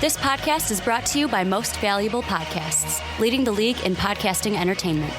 This podcast is brought to you by Most Valuable Podcasts, leading the league in podcasting entertainment.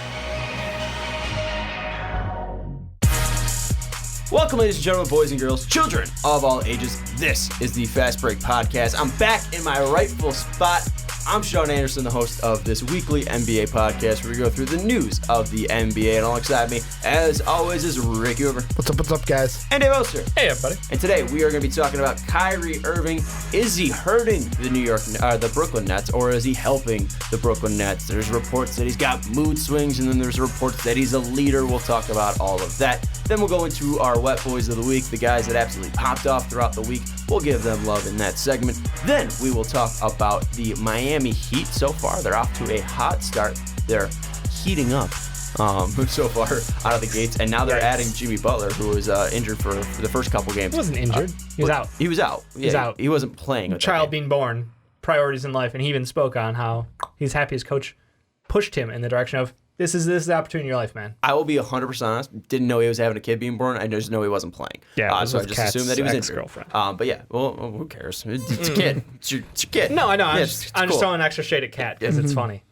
Welcome, ladies and gentlemen, boys and girls, children of all ages. This is the Fast Break Podcast. I'm back in my rightful spot. I'm Sean Anderson, the host of this weekly NBA podcast where we go through the news of the NBA. And alongside me, as always, is Ricky Over. What's up, guys? And Dave Oster. Hey, everybody. And today we are going to be talking about Kyrie Irving. Is he hurting the Brooklyn Nets, or is he helping the Brooklyn Nets? There's reports that he's got mood swings, and then there's reports that he's a leader. We'll talk about all of that. Then we'll go into our Wet Boys of the Week, the guys that absolutely popped off throughout the week. We'll give them love in that segment. Then we will talk about the Miami Heat. So far, they're off to a hot start. They're heating up so far out of the gates, and now they're adding Jimmy Butler, who was injured for the first couple games. He wasn't injured. He was out. He was out. Yeah, He's out. He wasn't playing. Child being born, priorities in life, and he even spoke on how he's happy his coach pushed him in the direction of, this is the opportunity in your life, man. I will be 100% honest. Didn't know he was having a kid being born. I just know he wasn't playing. Yeah, so I just assumed that he was injured. Girlfriend. But yeah, well, who cares? It's a kid. It's your kid. No, I know. Yeah, I'm just throwing extra shade at Cat because it's funny.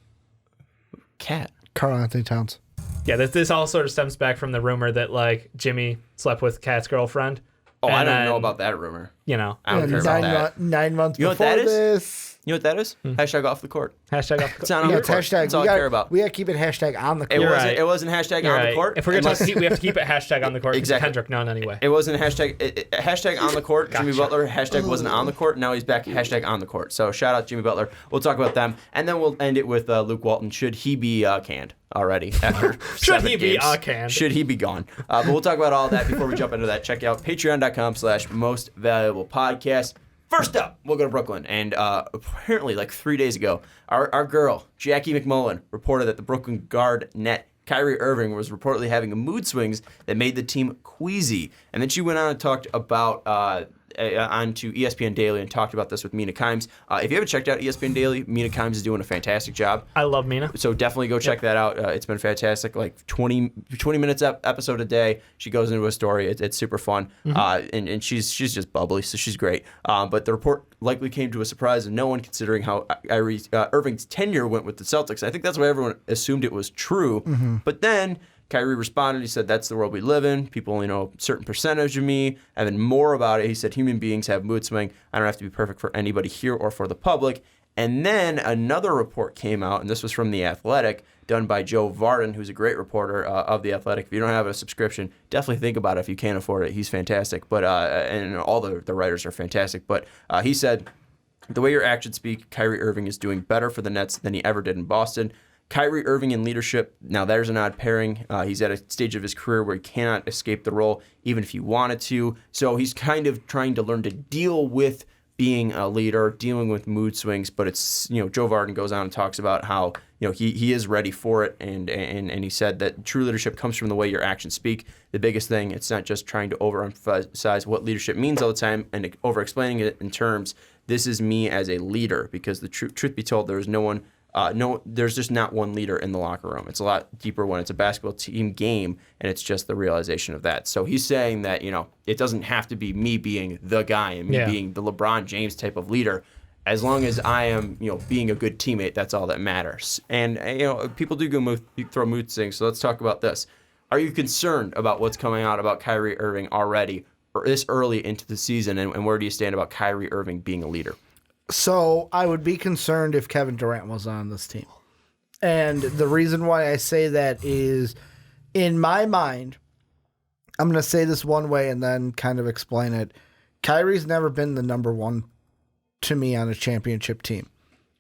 Cat. Karl Anthony Towns. Yeah, this all sort of stems back from the rumor that like Jimmy slept with Cat's girlfriend. Oh, I don't know about that rumor. You know, I don't care about that. 9 months You know what before that is? this. You know what that is? Hashtag off the court. hashtag off It's not on the court. Hashtag. That's all I care about. We got to keep it hashtag on the It court. wasn't. It wasn't hashtag on the court. If we're gonna talk Heat, we have to keep it hashtag on the court. Exactly. Kendrick none anyway. It wasn't hashtag on the court. Gotcha. Jimmy Butler hashtag wasn't on the court. Now he's back hashtag on the court. So shout out Jimmy Butler. We'll talk about them, and then we'll end it with Luke Walton. Should he be canned already after Should 7 he be games? canned? Should he be gone? But we'll talk about all that before we jump into that. Check out patreon.com/mostvaluablepodcast. First up, we'll go to Brooklyn, and apparently like 3 days ago, our girl, Jackie McMullen, reported that the Brooklyn guard net Kyrie Irving was reportedly having mood swings that made the team queasy. And then she went on and talked about onto ESPN Daily and talked about this with Mina Kimes. If you haven't checked out ESPN Daily, Mina Kimes is doing a fantastic job. I love Mina. So definitely go check that out. It's been fantastic. Like 20 minutes episode a day. She goes into a story. It's super fun. And she's just bubbly, so she's great. But the report likely came to a surprise of no one, considering how Irving's tenure went with the Celtics. I think that's why everyone assumed it was true. But then Kyrie responded. He said, that's the world we live in. People only know a certain percentage of me. And then more about it, he said, human beings have mood swing. I don't have to be perfect for anybody here or for the public. And then another report came out, and this was from The Athletic, done by Joe Varden, who's a great reporter of The Athletic. If you don't have a subscription, definitely think about it if you can't afford it. He's fantastic. But and all the writers are fantastic. But he said, the way your actions speak, Kyrie Irving is doing better for the Nets than he ever did in Boston. Kyrie Irving in leadership, now there's an odd pairing. He's at a stage of his career where he cannot escape the role, even if he wanted to. So he's kind of trying to learn to deal with being a leader, dealing with mood swings. But it's, Joe Varden goes on and talks about how, he is ready for it. And he said that true leadership comes from the way your actions speak. The biggest thing, it's not just trying to overemphasize what leadership means all the time and over-explaining it in terms, this is me as a leader. Because the truth be told, there is no one... there's just not one leader in the locker room. It's a lot deeper when it's a basketball team game, and it's just the realization of that. So he's saying that, it doesn't have to be me being the guy and me being the LeBron James type of leader. As long as I am, being a good teammate, that's all that matters. And, people do throw mood swings, so let's talk about this. Are you concerned about what's coming out about Kyrie Irving already, or this early into the season, and where do you stand about Kyrie Irving being a leader? So I would be concerned if Kevin Durant was on this team. And the reason why I say that is, in my mind, I'm going to say this one way and then kind of explain it. Kyrie's never been the number one to me on a championship team.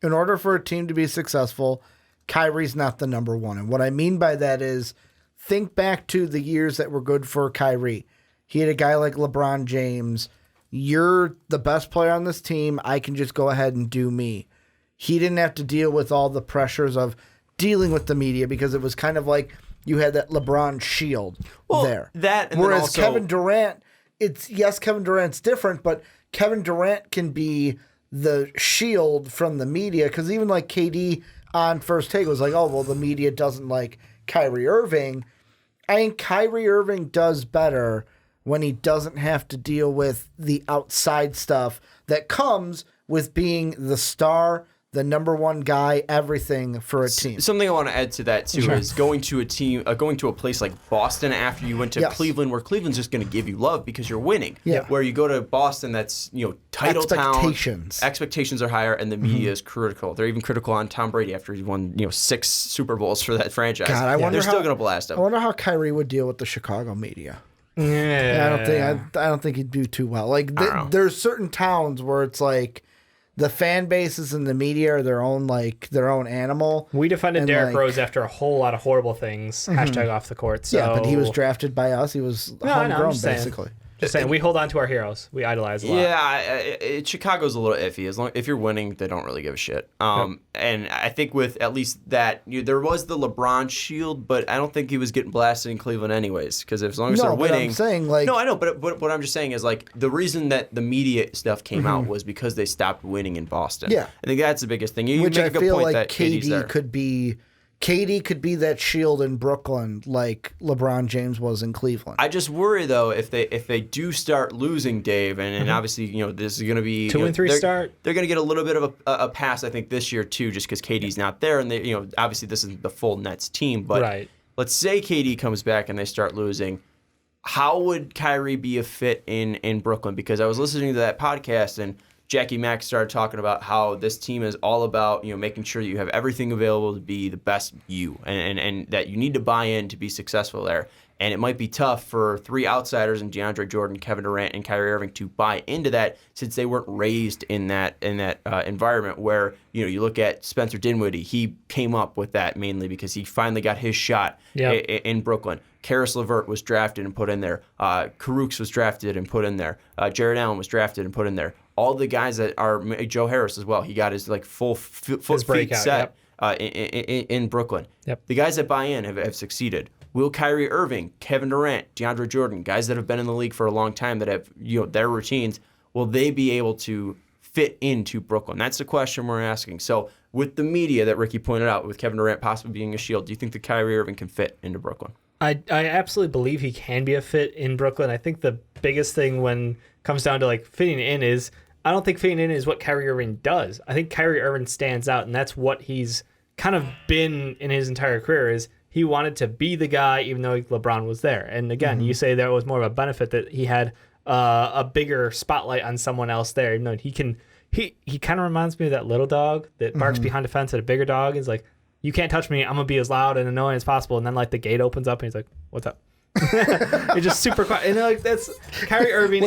In order for a team to be successful, Kyrie's not the number one. And what I mean by that is, think back to the years that were good for Kyrie. He had a guy like LeBron James. You're the best player on this team. I can just go ahead and do me. He didn't have to deal with all the pressures of dealing with the media because it was kind of like you had that LeBron shield there. Whereas also, Kevin Durant, Kevin Durant's different, but Kevin Durant can be the shield from the media because even like KD on First Take was like, oh, well, the media doesn't like Kyrie Irving. I think Kyrie Irving does better when he doesn't have to deal with the outside stuff that comes with being the star, the number one guy, everything for a team. Something I want to add to that too is going to a place like Boston after you went to Cleveland, where Cleveland's just going to give you love because you're winning. Yeah. Where you go to Boston, that's title Expectations. town. Expectations are higher, and the media is critical. They're even critical on Tom Brady after he won 6 Super Bowls for that franchise. God, I wonder they're still going to blast him. I wonder how Kyrie would deal with the Chicago media. Yeah. I don't think he'd do too well. Like there's certain towns where it's like the fan bases and the media are their own animal. We defended Derrick Rose after a whole lot of horrible things. # off the court. So. Yeah, but he was drafted by us. He was homegrown, basically. Just saying, we hold on to our heroes. We idolize a lot. Yeah, Chicago's a little iffy. If you're winning, they don't really give a shit. And I think with at least that, there was the LeBron shield, but I don't think he was getting blasted in Cleveland anyways. Because as long as they're winning, I'm saying no, I know, but what I'm just saying is the reason that the media stuff came out was because they stopped winning in Boston. Yeah, I think that's the biggest thing. You Which make I a good feel point like that KD could be. KD could be that shield in Brooklyn like LeBron James was in Cleveland. I just worry though if they do start losing, Dave, and obviously this is going to be 2 and 3 start. They're going to get a little bit of a pass, I think, this year too, just because KD's not there, and they obviously this isn't the full Nets team, but let's say KD comes back and they start losing. How would Kyrie be a fit in Brooklyn? Because I was listening to that podcast and Jackie Mack started talking about how this team is all about making sure that you have everything available to be the best you, and that you need to buy in to be successful there. And it might be tough for 3 outsiders in DeAndre Jordan, Kevin Durant, and Kyrie Irving to buy into that, since they weren't raised in that environment where you look at Spencer Dinwiddie. He came up with that mainly because he finally got his shot in Brooklyn. Karis LeVert was drafted and put in there. Karooks was drafted and put in there. Jared Allen was drafted and put in there. All the guys that are Joe Harris as well. He got his full feet set in Brooklyn. Yep. The guys that buy in have succeeded. Will Kyrie Irving, Kevin Durant, DeAndre Jordan, guys that have been in the league for a long time that have their routines, will they be able to fit into Brooklyn? That's the question we're asking. So with the media that Ricky pointed out, with Kevin Durant possibly being a shield, do you think that Kyrie Irving can fit into Brooklyn? I absolutely believe he can be a fit in Brooklyn. I think the biggest thing when it comes down to fitting in is, I don't think fitting in is what Kyrie Irving does. I think Kyrie Irving stands out, and that's what he's kind of been in his entire career. Is he wanted to be the guy even though LeBron was there. And again, you say that was more of a benefit that he had a bigger spotlight on someone else there. Even though he kind of reminds me of that little dog that barks behind a fence at a bigger dog. He's like, you can't touch me. I'm going to be as loud and annoying as possible. And then the gate opens up and he's like, what's up? It's just super quiet. And that's Kyrie Irving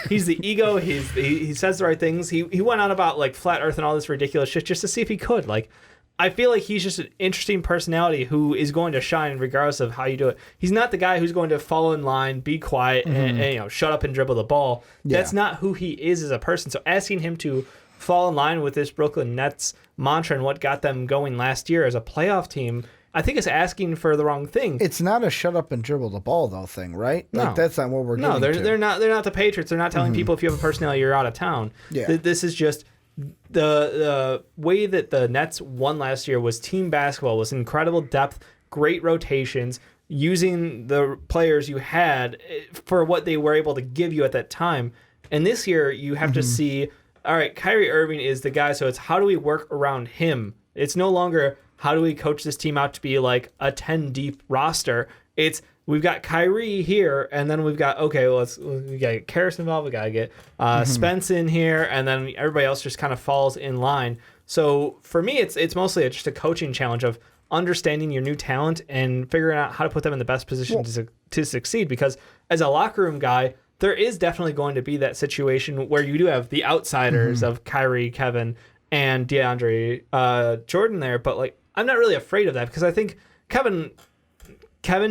he's the ego. He says the right things. He went on about flat earth and all this ridiculous shit just to see if he could. I feel like he's just an interesting personality who is going to shine regardless of how you do it. He's not the guy who's going to fall in line, be quiet, and shut up and dribble the ball. Yeah. That's not who he is as a person. So asking him to fall in line with this Brooklyn Nets mantra and what got them going last year as a playoff team, I think it's asking for the wrong thing. It's not a shut up and dribble the ball though thing, right? No, that's not what we're getting to. They're not the Patriots. They're not telling people if you have a personality, you're out of town. Yeah. This is just the way that the Nets won last year was team basketball, was incredible depth, great rotations, using the players you had for what they were able to give you at that time. And this year you have to see, all right, Kyrie Irving is the guy, so it's how do we work around him? It's no longer how do we coach this team out to be a 10 deep roster. It's we've got Kyrie here, and then we've got, we got to get Karis involved, we got to get Spence in here, and then everybody else just kind of falls in line. So for me, it's mostly just a coaching challenge of understanding your new talent and figuring out how to put them in the best position to succeed. Because as a locker room guy, there is definitely going to be that situation where you do have the outsiders of Kyrie, Kevin, and DeAndre Jordan there, but I'm not really afraid of that because I think Kevin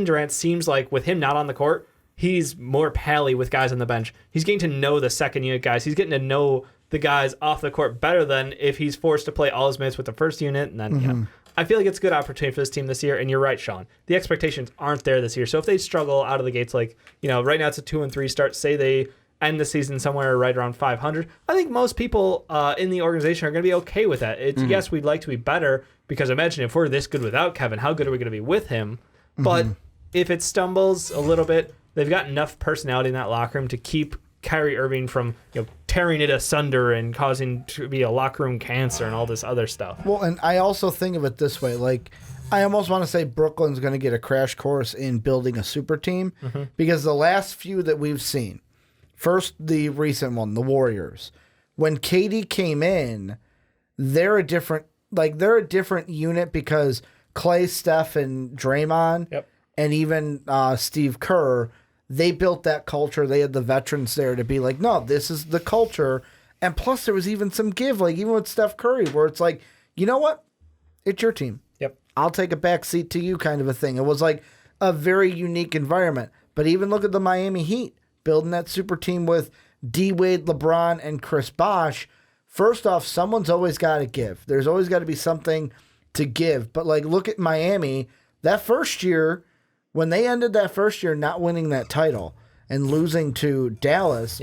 Durant seems like with him not on the court, he's more pally with guys on the bench. He's getting to know the second unit guys. He's getting to know the guys off the court better than if he's forced to play all his minutes with the first unit. And then, I feel like it's a good opportunity for this team this year. And you're right, Sean. The expectations aren't there this year. So if they struggle out of the gates, right now it's a 2-3 start. Say they end the season somewhere right around 500. I think most people in the organization are going to be okay with that. It's yes, we'd like to be better because imagine if we're this good without Kevin, how good are we going to be with him? But if it stumbles a little bit, they've got enough personality in that locker room to keep Kyrie Irving from tearing it asunder and causing to be a locker room cancer and all this other stuff. Well, and I also think of it this way, like I almost want to say Brooklyn's going to get a crash course in building a super team because the last few that we've seen, first the recent one, the Warriors, when KD came in, they're a different unit because Clay, Steph, and Draymond, and even Steve Kerr, they built that culture. They had the veterans there to be like, no, this is the culture. And plus, there was even some give, like even with Steph Curry, where it's like, you know what? It's your team. Yep. I'll take a back seat to you kind of a thing. It was like a very unique environment. But even look at the Miami Heat, building that super team with D. Wade, LeBron, and Chris Bosh. First off, someone's always got to give. There's always got to be something to give. But like, look at Miami. That first year, when they ended that first year not winning that title and losing to Dallas,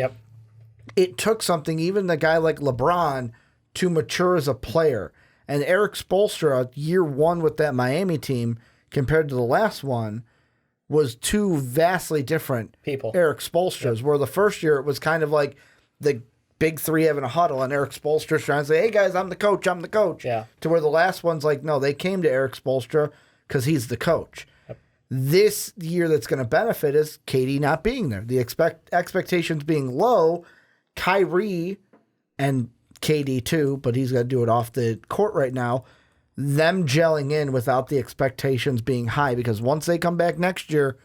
it took something, even a guy like LeBron, to mature as a player. And Eric Spoelstra, year one with that Miami team, compared to the last one, was two vastly different people. Eric Spoelstras, where the first year it was kind of like the big three having a huddle, and Eric Spoelstra's trying to say, hey guys, I'm the coach. Yeah. To where the last one's like, no, they came to Eric Spoelstra because he's the coach. This year that's going to benefit is KD not being there. The expectations being low, Kyrie and KD too, but he's got to do it off the court right now, them gelling in without the expectations being high, because once they come back next year,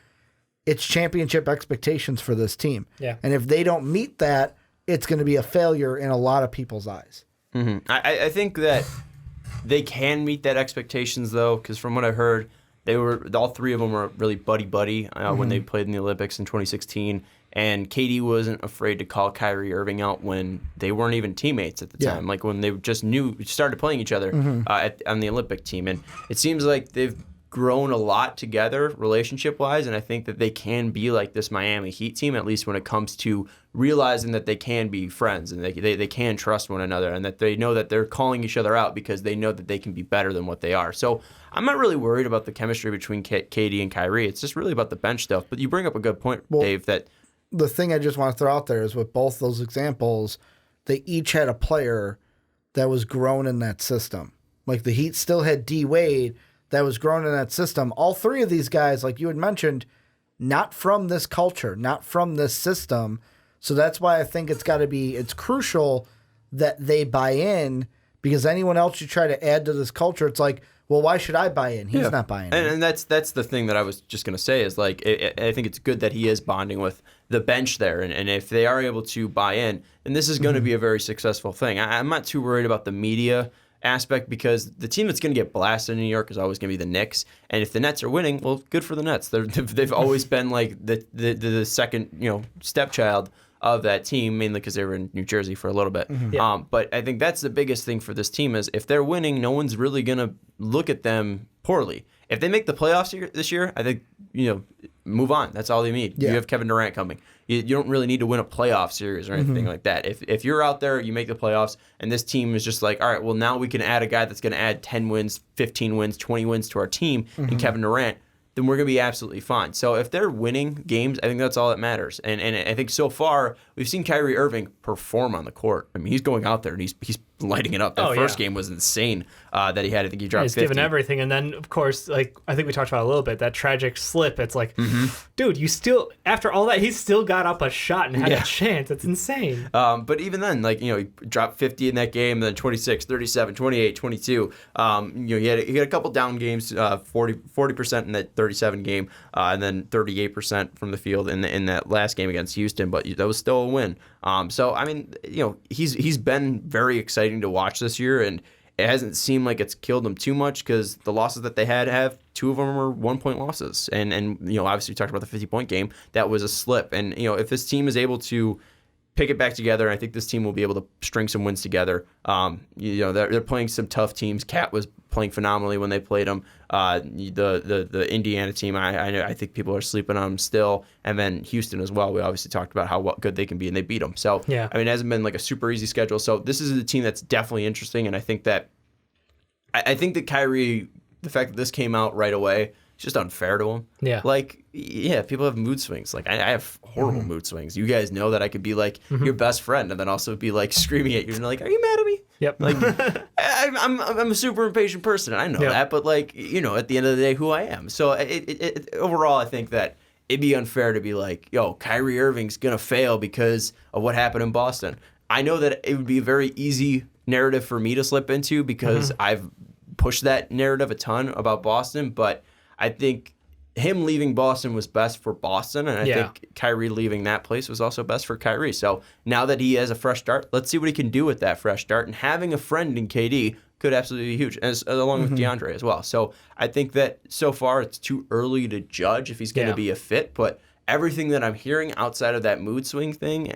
it's championship expectations for this team. Yeah. And if they don't meet that, it's going to be a failure in a lot of people's eyes. Mm-hmm. I think that they can meet that expectations, though, because from what I heard, all three of them were really buddy-buddy when they played in the Olympics in 2016. And KD wasn't afraid to call Kyrie Irving out when they weren't even teammates at the time, like when they just started playing each other on the Olympic team. And it seems like they've grown a lot together relationship-wise, and I think that they can be like this Miami Heat team, at least when it comes to realizing that they can be friends and they can trust one another, and that they know that they're calling each other out because they know that they can be better than what they are. So I'm not really worried about the chemistry between KD and Kyrie. It's just really about the bench stuff. But you bring up a good point, Dave, that the thing I just want to throw out there is with both those examples, they each had a player that was grown in that system. Like the Heat still had D. Wade that was grown in that system. All three of these guys, like you had mentioned, not from this culture, not from this system. So that's why I think it's crucial that they buy in, because anyone else you try to add to this culture, it's like, well, why should I buy in? He's not buying in. And that's the thing that I was just going to say is, like, I think it's good that he is bonding with the bench there. And if they are able to buy in, then this is going to be a very successful thing. I'm not too worried about the media aspect, because the team that's going to get blasted in New York is always going to be the Knicks. And if the Nets are winning, well, good for the Nets. They've always been like the second stepchild of that team, mainly because they were in New Jersey for a little bit. But I think that's the biggest thing for this team is if they're winning, no one's really going to look at them poorly. If they make the playoffs this year, I think, move on. That's all they need. You have Kevin Durant coming. You don't really need to win a playoff series or anything like that. If you're out there, you make the playoffs, and this team is just like, all right, well, now we can add a guy that's going to add 10 wins, 15 wins, 20 wins to our team, and Kevin Durant, then we're going to be absolutely fine. So if they're winning games, I think that's all that matters. And I think so far, we've seen Kyrie Irving perform on the court. I mean, he's going out there and he's lighting it up. That first game was insane that he had. I think he dropped 50. He's given everything. And then, of course, like I think we talked about a little bit, that tragic slip. It's like, dude, you still, after all that, he still got up a shot and had a chance. It's insane. But even then, he dropped 50 in that game, and then 26, 37, 28, 22. He had a couple down games, 40% in that 37 game, and then 38% from the field in that last game against Houston. But that was still a win. So I mean, he's been very exciting to watch this year, and it hasn't seemed like it's killed him too much, because the losses that they have, 2 of them were 1-point losses, and obviously we talked about the 50-point game. That was a slip, and if this team is able to pick it back together, I think this team will be able to string some wins together. They're playing some tough teams. Cat was playing phenomenally when they played them. The Indiana team, I think people are sleeping on them still. And then Houston as well. We obviously talked about how good they can be, and they beat them. So, I mean, it hasn't been like a super easy schedule. So this is a team that's definitely interesting, and I think that Kyrie, the fact that this came out right away, just unfair to him. Yeah. Like, yeah, people have mood swings. Like, I have horrible mood swings. You guys know that I could be, like, your best friend and then also be, like, screaming at you and, like, are you mad at me? Yep. Like, I'm a super impatient person. I know that. But, like, you know, at the end of the day, who I am. So, overall, I think that it'd be unfair to be like, yo, Kyrie Irving's going to fail because of what happened in Boston. I know that it would be a very easy narrative for me to slip into because I've pushed that narrative a ton about Boston, but I think him leaving Boston was best for Boston, and I think Kyrie leaving that place was also best for Kyrie. So now that he has a fresh start, let's see what he can do with that fresh start. And having a friend in KD could absolutely be huge, along with DeAndre as well. So I think that so far it's too early to judge if he's going to be a fit, but everything that I'm hearing outside of that mood swing thing,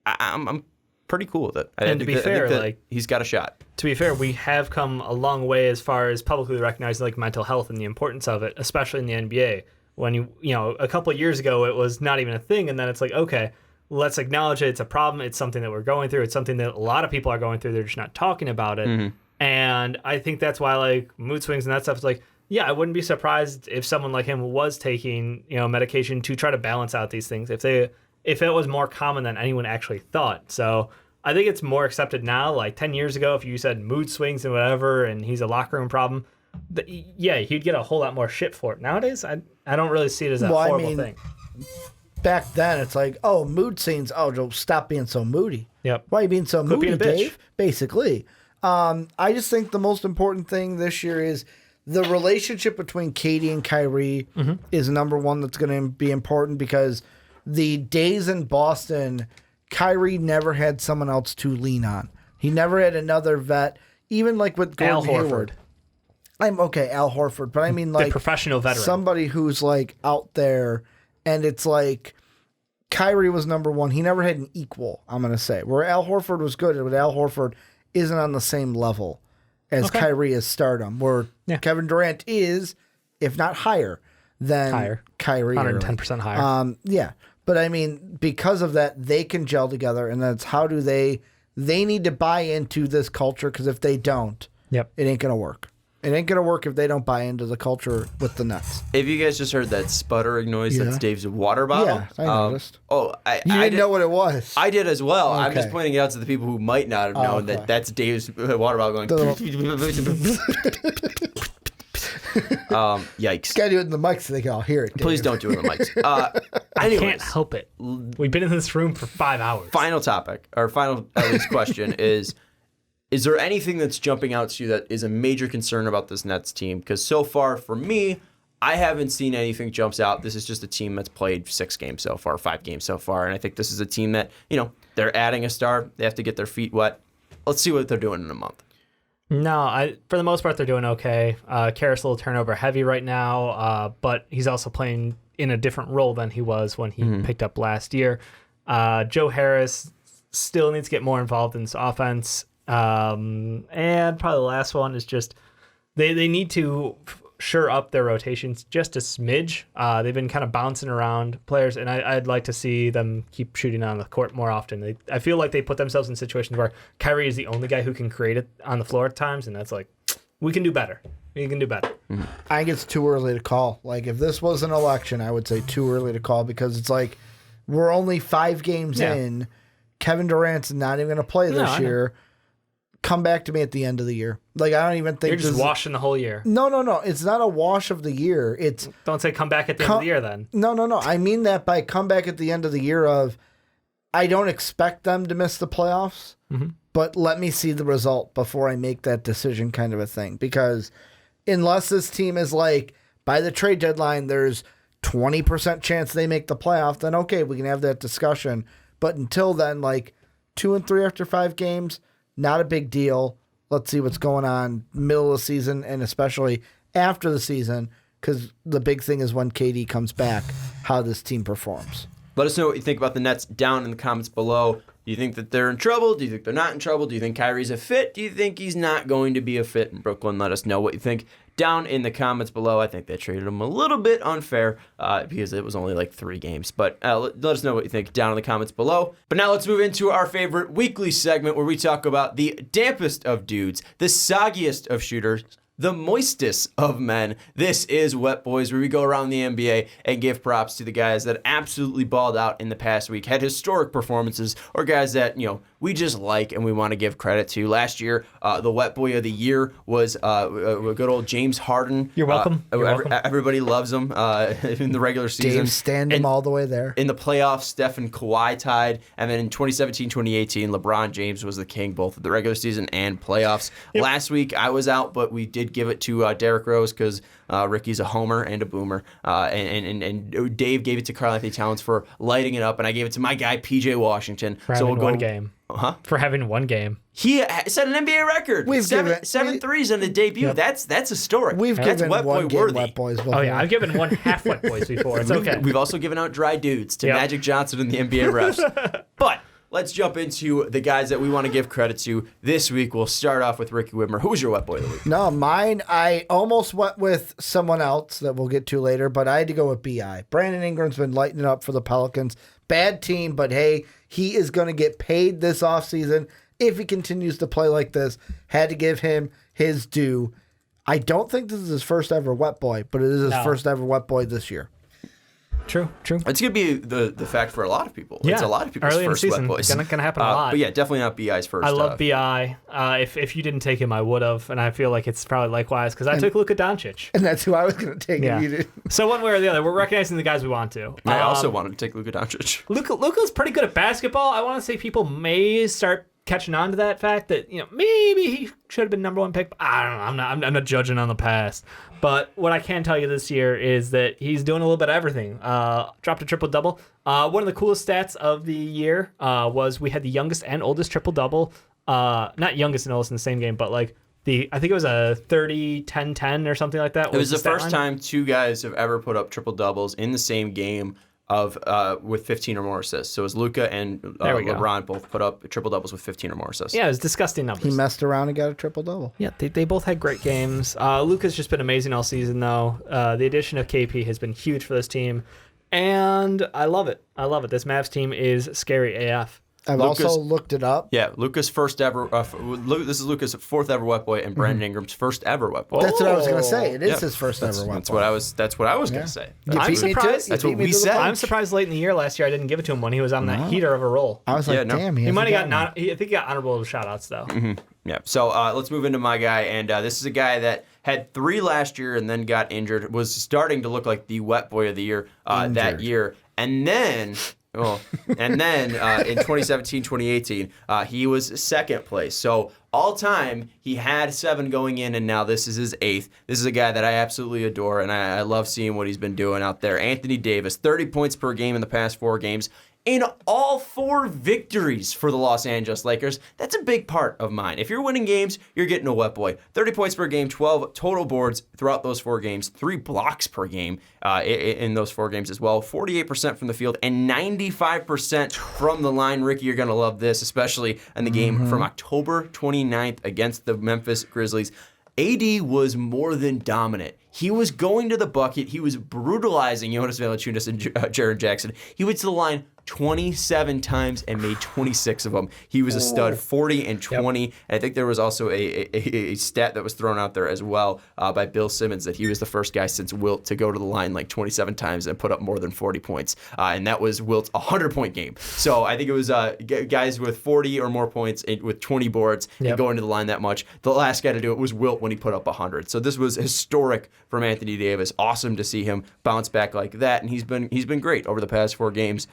I'm pretty cool with it. And to be fair, like, he's got a shot. To be fair, we have come a long way as far as publicly recognizing like mental health and the importance of it, especially in the NBA. When you know, a couple of years ago, it was not even a thing, and then it's like, okay, let's acknowledge it. It's a problem. It's something that we're going through. It's something that a lot of people are going through. They're just not talking about it. And I think that's why, like, mood swings and that stuff is like, yeah, I wouldn't be surprised if someone like him was taking, you know, medication to try to balance out these things. If it was more common than anyone actually thought. So I think it's more accepted now. Like 10 years ago, if you said mood swings and whatever, and he's a locker room problem, he'd get a whole lot more shit for it. Nowadays, I don't really see it as a horrible thing. Back then, it's like, oh, mood swings. Oh, Joe, stop being so moody. Yep. Why are you being so moody, being a bitch. Dave? Basically. I just think the most important thing this year is the relationship between Katie and Kyrie is number one that's going to be important because the days in Boston, Kyrie never had someone else to lean on. He never had another vet, even like with Gordon Hayward. I'm okay, Al Horford, but I mean like the professional veteran. Somebody who's like out there, and it's like Kyrie was number one. He never had an equal, I'm going to say. Where Al Horford was good, but Al Horford isn't on the same level as Kyrie is stardom, where Kevin Durant is, if not higher than Kyrie. 110% higher. Yeah. But I mean, because of that, they can gel together, and that's how do they need to buy into this culture, because if they don't, it ain't going to work. It ain't going to work if they don't buy into the culture with the Nets. If you guys just heard that sputtering noise, that's Dave's water bottle. Yeah, I noticed. You didn't know what it was. I did as well. Okay. I'm just pointing it out to the people who might not have known that that's Dave's water bottle going. Yikes. Gotta do it in the mic so they can all hear it. Dave. Please don't do it in the mics. I can't help it. We've been in this room for 5 hours. Final topic, or final at least question is there anything that's jumping out to you that is a major concern about this Nets team? Because so far, for me, I haven't seen anything jumps out. This is just a team that's played 6 games so far, 5 games so far, and I think this is a team that, you know, they're adding a star. They have to get their feet wet. Let's see what they're doing in a month. No, for the most part, they're doing okay. Karras a little turnover heavy right now, but he's also playing in a different role than he was when he picked up last year. Joe Harris still needs to get more involved in this offense. And probably the last one is just they need to shore up their rotations just a smidge. They've been kind of bouncing around players, and I'd like to see them keep shooting on the court more often. I feel like they put themselves in situations where Kyrie is the only guy who can create it on the floor at times, and that's like, we can do better. We can do better. I think it's too early to call. Like, if this was an election, I would say too early to call, because it's like we're only 5 games in. Kevin Durant's not even going to play this year. Come back to me at the end of the year. Like, I don't even think you're just washing the whole year. No. It's not a wash of the year. It's don't say come back at the end of the year then. No. I mean that by come back at the end of the year of, I don't expect them to miss the playoffs, but let me see the result before I make that decision, kind of a thing. Because unless this team is like, by the trade deadline, there's 20% chance they make the playoff, then okay, we can have that discussion. But until then, like 2 and 3 after 5 games, not a big deal. Let's see what's going on middle of the season, and especially after the season, because the big thing is when KD comes back, how this team performs. Let us know what you think about the Nets down in the comments below. Do you think that they're in trouble? Do you think they're not in trouble? Do you think Kyrie's a fit? Do you think he's not going to be a fit in Brooklyn? Let us know what you think down in the comments below. I think they treated him a little bit unfair because it was only like 3 games. But let us know what you think down in the comments below. But now let's move into our favorite weekly segment where we talk about the dampest of dudes, the soggiest of shooters, the moistest of men. This is Wet Boys, where we go around the NBA and give props to the guys that absolutely balled out in the past week, had historic performances, or guys that, we just like and we want to give credit to. Last year, the Wet Boy of the Year was good old James Harden. You're welcome. Everybody loves him in the regular season. Dave stand him all the way there. In the playoffs, Steph and Kawhi tied. And then in 2017-2018, LeBron James was the king, both of the regular season and playoffs. Yep. Last week, I was out, but we did give it to Derrick Rose because Ricky's a homer and a boomer. And Dave gave it to Karl-Anthony Towns for lighting it up. And I gave it to my guy, PJ Washington. For having one game. Huh? For having one game. He set an NBA record. Seven threes in the debut. Yep. That's historic. We've given one game Wet Boys before. Oh, yeah. I've given one half Wet Boys before. It's okay. We've also given out dry dudes to Magic Johnson and the NBA refs. But let's jump into the guys that we want to give credit to this week. We'll start off with Ricky Widmer. Who was your Wet Boy of the week? No, mine, I almost went with someone else that we'll get to later, but I had to go with B.I. Brandon Ingram's been lighting it up for the Pelicans. Bad team, but hey, he is going to get paid this offseason if he continues to play like this. Had to give him his due. I don't think this is his first ever Wet Boy, but it is his first ever Wet Boy this year. True. It's going to be the fact for a lot of people. Yeah. It's a lot of people's early first in the season. Wet Boys. It's going to happen a lot. But yeah, definitely not B.I.'s first. I love B.I. If you didn't take him, I would have. And I feel like it's probably likewise because I took Luka Doncic. And that's who I was going to take. Yeah. If you did. So one way or the other, we're recognizing the guys we want to. I also wanted to take Luka Doncic. Luka's pretty good at basketball. I want to say people may start catching on to that fact that maybe he should have been number one pick. I don't know. I'm not judging on the past, but what I can tell you this year is that he's doing a little bit of everything. Dropped a triple double. One of the coolest stats of the year was we had the youngest and oldest triple double. Not youngest and oldest in the same game, but like I think it was a 30-10-10 or something like that. It was the first time two guys have ever put up triple doubles in the same game with 15 or more assists. So it was Luka and LeBron both put up triple doubles with 15 or more assists. Yeah, it was disgusting numbers. He messed around and got a triple double. Yeah, they both had great games. Luka's just been amazing all season, though. The addition of KP has been huge for this team, and I love it. This Mavs team is scary AF. I've also looked it up. Yeah, Luka's first ever. This is Luka's fourth ever Wet Boy and Brandon Ingram's first ever Wet Boy. That's what I was going to say. It is his first ever Wet Boy. That's what I was going to say. I'm surprised. That's what we said. I'm surprised late in the year last year I didn't give it to him when he was on that heater of a roll. I was like, damn. He might have gotten. I think he got honorable shout-outs though. Mm-hmm. Yeah. So let's move into my guy, and this is a guy that had 3 last year and then got injured. Was starting to look like the Wet Boy of the year that year, and then. In 2017-2018, he was second place. So all time, he had 7 going in, and now this is his 8th. This is a guy that I absolutely adore, and I love seeing what he's been doing out there. Anthony Davis, 30 points per game in the past 4 games. In all 4 victories for the Los Angeles Lakers. That's a big part of mine. If you're winning games, you're getting a Wet Boy. 30 points per game, 12 total boards throughout those 4 games, 3 blocks per game in those 4 games as well, 48% from the field, and 95% from the line. Ricky, you're going to love this, especially in the game from October 29th against the Memphis Grizzlies. AD was more than dominant. He was going to the bucket. He was brutalizing Jonas Valanciunas and Jaren Jackson. He went to the line 27 times and made 26 of them. He was a stud, 40 and 20. Yep. And I think there was also a stat that was thrown out there as well by Bill Simmons that he was the first guy since Wilt to go to the line like 27 times and put up more than 40 points. And that was Wilt's 100-point game. So I think it was guys with 40 or more points with 20 boards and going to the line that much. The last guy to do it was Wilt when he put up 100. So this was historic from Anthony Davis. Awesome to see him bounce back like that. And he's been great over the past 4 games.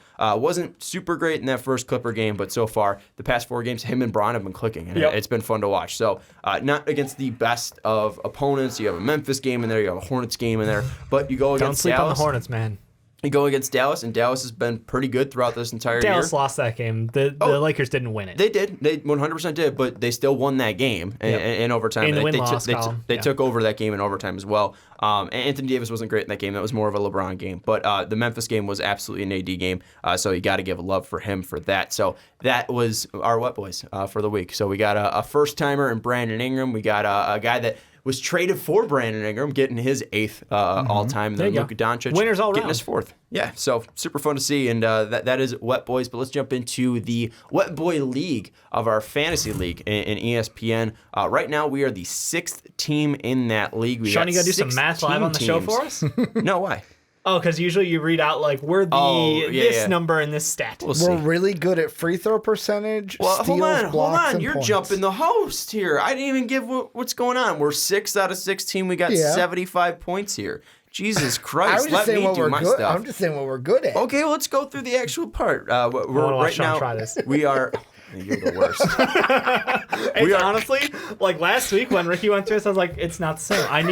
Wasn't super great in that first Clipper game, but so far, the past 4 games, him and Bron have been clicking, and it's been fun to watch. So, not against the best of opponents. You have a Memphis game in there, you have a Hornets game in there, but you go against Dallas. Don't sleep on the Hornets, man. You go against Dallas, and Dallas has been pretty good throughout this entire year. Dallas lost that game. The Lakers didn't win it. They did. They 100% did, but they still won that game in overtime. In the win-loss column. They took over that game in overtime as well. And Anthony Davis wasn't great in that game. That was more of a LeBron game. But the Memphis game was absolutely an AD game, so you got to give love for him for that. So that was our Wet Boys for the week. So we got a first-timer in Brandon Ingram. We got a guy that was traded for Brandon Ingram, getting his 8th all-time. And then Luka Doncic Winners all getting around. his 4th. Yeah, so super fun to see. And that is Wet Boys. But let's jump into the Wet Boy League of our fantasy league in ESPN. Right now, we are the 6th team in that league. Sean, you got to do some math live on the show for us? No, why? Oh, because usually you read out like we're the number in this stat. We're really good at free throw percentage. Well, steals, hold blocks, on. and You're points. jumping the host here. I didn't even give what's going on. We're 6 out of 16. We got 75 points here. Jesus Christ! Let me do my stuff. I'm just saying what we're good at. Okay, well, let's go through the actual part. We're watch right Sean now. try this. We are. You're the worst. Honestly, like last week when Ricky went through this, I was like, it's not the same. I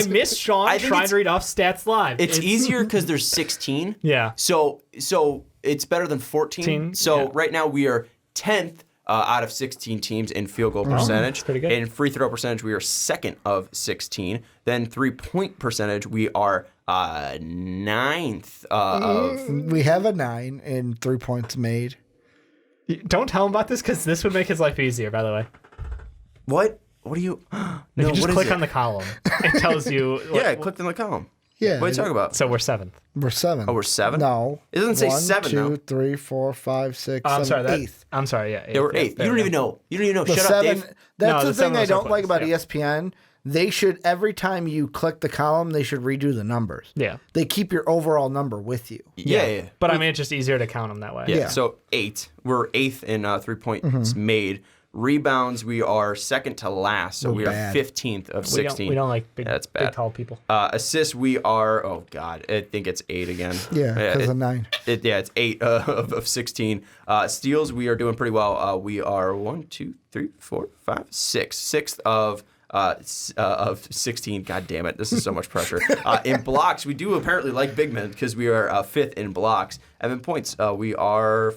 miss Sean trying to read off stats live. It's easier because there's 16. Yeah. So it's better than 14. So right now we are 10th out of 16 teams in field goal percentage. Pretty good. In free throw percentage, we are 2nd of 16. Then 3-point percentage, we are 9th of. We have a 9 in 3 points made. Don't tell him about this because this would make his life easier, by the way. What? What are you? You just click on the column. It tells you. Yeah, I clicked on the column. Yeah. What are you talking about? So we're 7th. We're 7. Oh, we're 7? No. It doesn't say 1, 7, 2, though. 3, 4, 5, 6, I'm 7, sorry. 8th. I'm sorry. Yeah. Yeah, we're 8th. You don't even know. The Shut 7, up, Dave. That's No, the the thing 7 I was don't our like about place, ESPN. They should, every time you click the column, they should redo the numbers. Yeah. They keep your overall number with you. Yeah. But I mean, it's just easier to count them that way. Yeah. Yeah. So 8. We're 8th in 3 points made. Rebounds, we are 2nd to last. So we are bad. 15th of 16. We don't like big, That's big bad. tall people. Assists, we are, oh God, I think it's 8 again. Yeah, because of 9. It's 8 of 16. Steals, we are doing pretty well. We are 1, 2, 3, 4, 5, 6. 6th of 16. God damn it. This is so much pressure. In blocks, we do apparently like big men because we are 5th in blocks. And in points, we are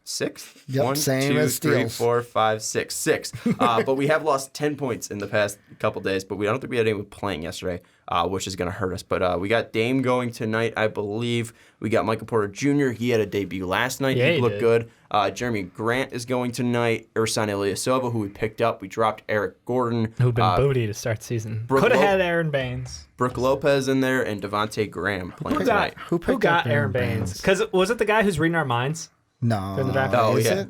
6th. Yep, 1, same 2, as 3, steals. 4, 5, 6. 6. But we have lost 10 points in the past couple days, but I don't think we had anyone playing yesterday, which is going to hurt us. But we got Dame going tonight, I believe. We got Michael Porter Jr. He had a debut last night. Yeah, he he looked did. good. Jeremy Grant is going tonight. Ersan Ilyasova, who we picked up. We dropped Eric Gordon. Who'd been booty to start the season. Brooke Could have Lo- had Aaron Baines. Brooke Lopez in there and Devontae Graham playing tonight. Who picked got up Aaron Baines? Because was it the guy who's reading our minds? No. During the draft? Oh, Is yeah. it?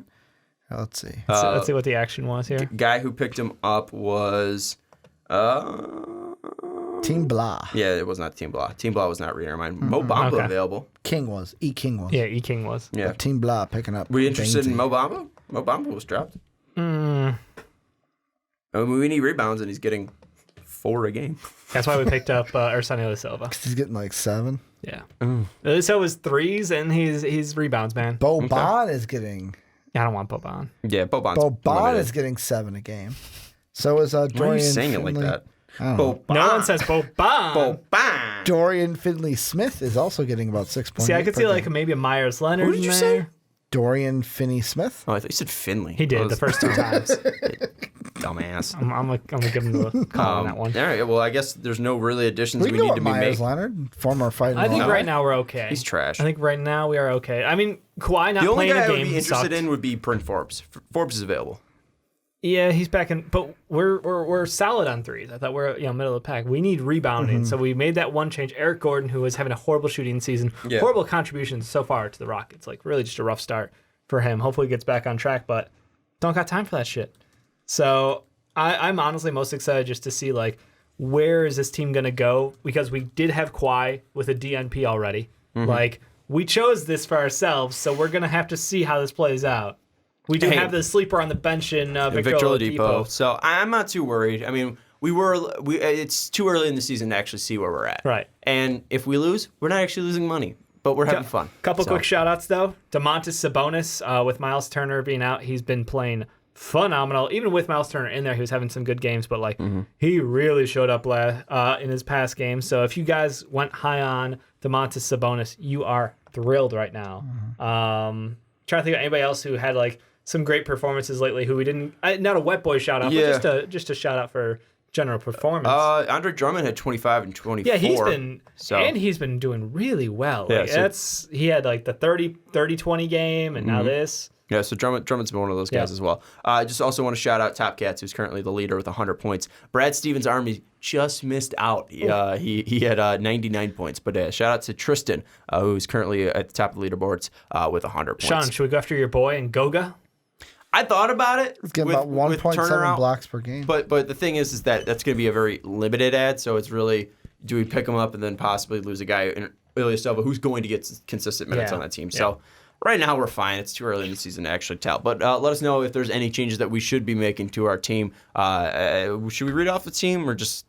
Let's see. Let's see what the action was here. Guy who picked him up was... Team Blah. yeah, it was not Team Blah. Team Blah was not reading our mind. Mo Bamba Okay. available. King was. King was. Yeah, E. King was. Yeah. Team Blah picking up. Were you interested in Bainesy. Mo Bamba? Mo Bamba was dropped. I mean, we need rebounds, and he's getting 4 a game. That's why we picked up Ersan Ilyasova. He's getting like 7. Yeah. Ilyasova 3s, and he's rebounds, man. Boban is getting. I don't want Boban. Yeah, Boban's Boban limited. is getting 7 a game. So is Dorian. Why are you saying it like Finley. that? I don't know. Boban. No one says Boban. Boban. Dorian Finley Smith is also getting about 6 points. See, I could see like maybe a Myers Leonard. Who did you in say? there. Dorian Finney Smith. Oh, I thought you said Finley. He did I was- the first 2 times. Dumbass. I'm gonna give him the call on that one. All right, well, I guess there's no really additions We we can go need with to be Myers made. Leonard, former fighting. I think Lion. right now we're okay. He's trash. I think right now we are okay. I mean, Kawhi not The only playing guy I a would game be interested sucked. in would be Bryn Forbes. Forbes is available. Yeah, he's back in, but we're solid on threes. I thought we're middle of the pack. We need rebounding, so we made that one change. Eric Gordon, who was having a horrible shooting season, Yeah. horrible contributions so far to the Rockets. Like really just a rough start for him. Hopefully he gets back on track, but don't got time for that shit. So I'm honestly most excited just to see like where is this team gonna go, because we did have Kawhi with a DNP already. Like we chose this for ourselves, so we're gonna have to see how this plays out. We do Hey. have the sleeper on the bench in Victor Victor Oladipo. Oladipo. So I'm not too worried. I mean, it's too early in the season to actually see where we're at. Right. And if we lose, we're not actually losing money, but we're having fun. Couple So, quick shout outs though. DeMontis Sabonis, with Miles Turner being out, he's been playing phenomenal. Even with Miles Turner in there, he was having some good games, but like he really showed up in his past games. So if you guys went high on DeMontis Sabonis, you are thrilled right now. Trying to think of anybody else who had like some great performances lately who we didn't, not a wet boy shout out, Yeah. but just a shout out for general performance. Andre Drummond had 25 and 24. Yeah, he's been doing really well. Yeah, he had like the 30-20 game, and now this. Yeah, so Drummond's been one of those guys as well. I just also want to shout out Top Cats, who's currently the leader with 100 points. Brad Stevens' Army just missed out. He had 99 points. But shout out to Tristan, who's currently at the top of the leaderboards with 100 points. Sean, should we go after your boy and Goga? I thought about it. It's getting about 1.7 blocks per game. But the thing is that that's going to be a very limited ad. So it's really, do we pick him up and then possibly lose a guy in Ilyasova who's going to get consistent minutes on that team? So right now we're fine. It's too early in the season to actually tell. But let us know if there's any changes that we should be making to our team. Should we read off the team or just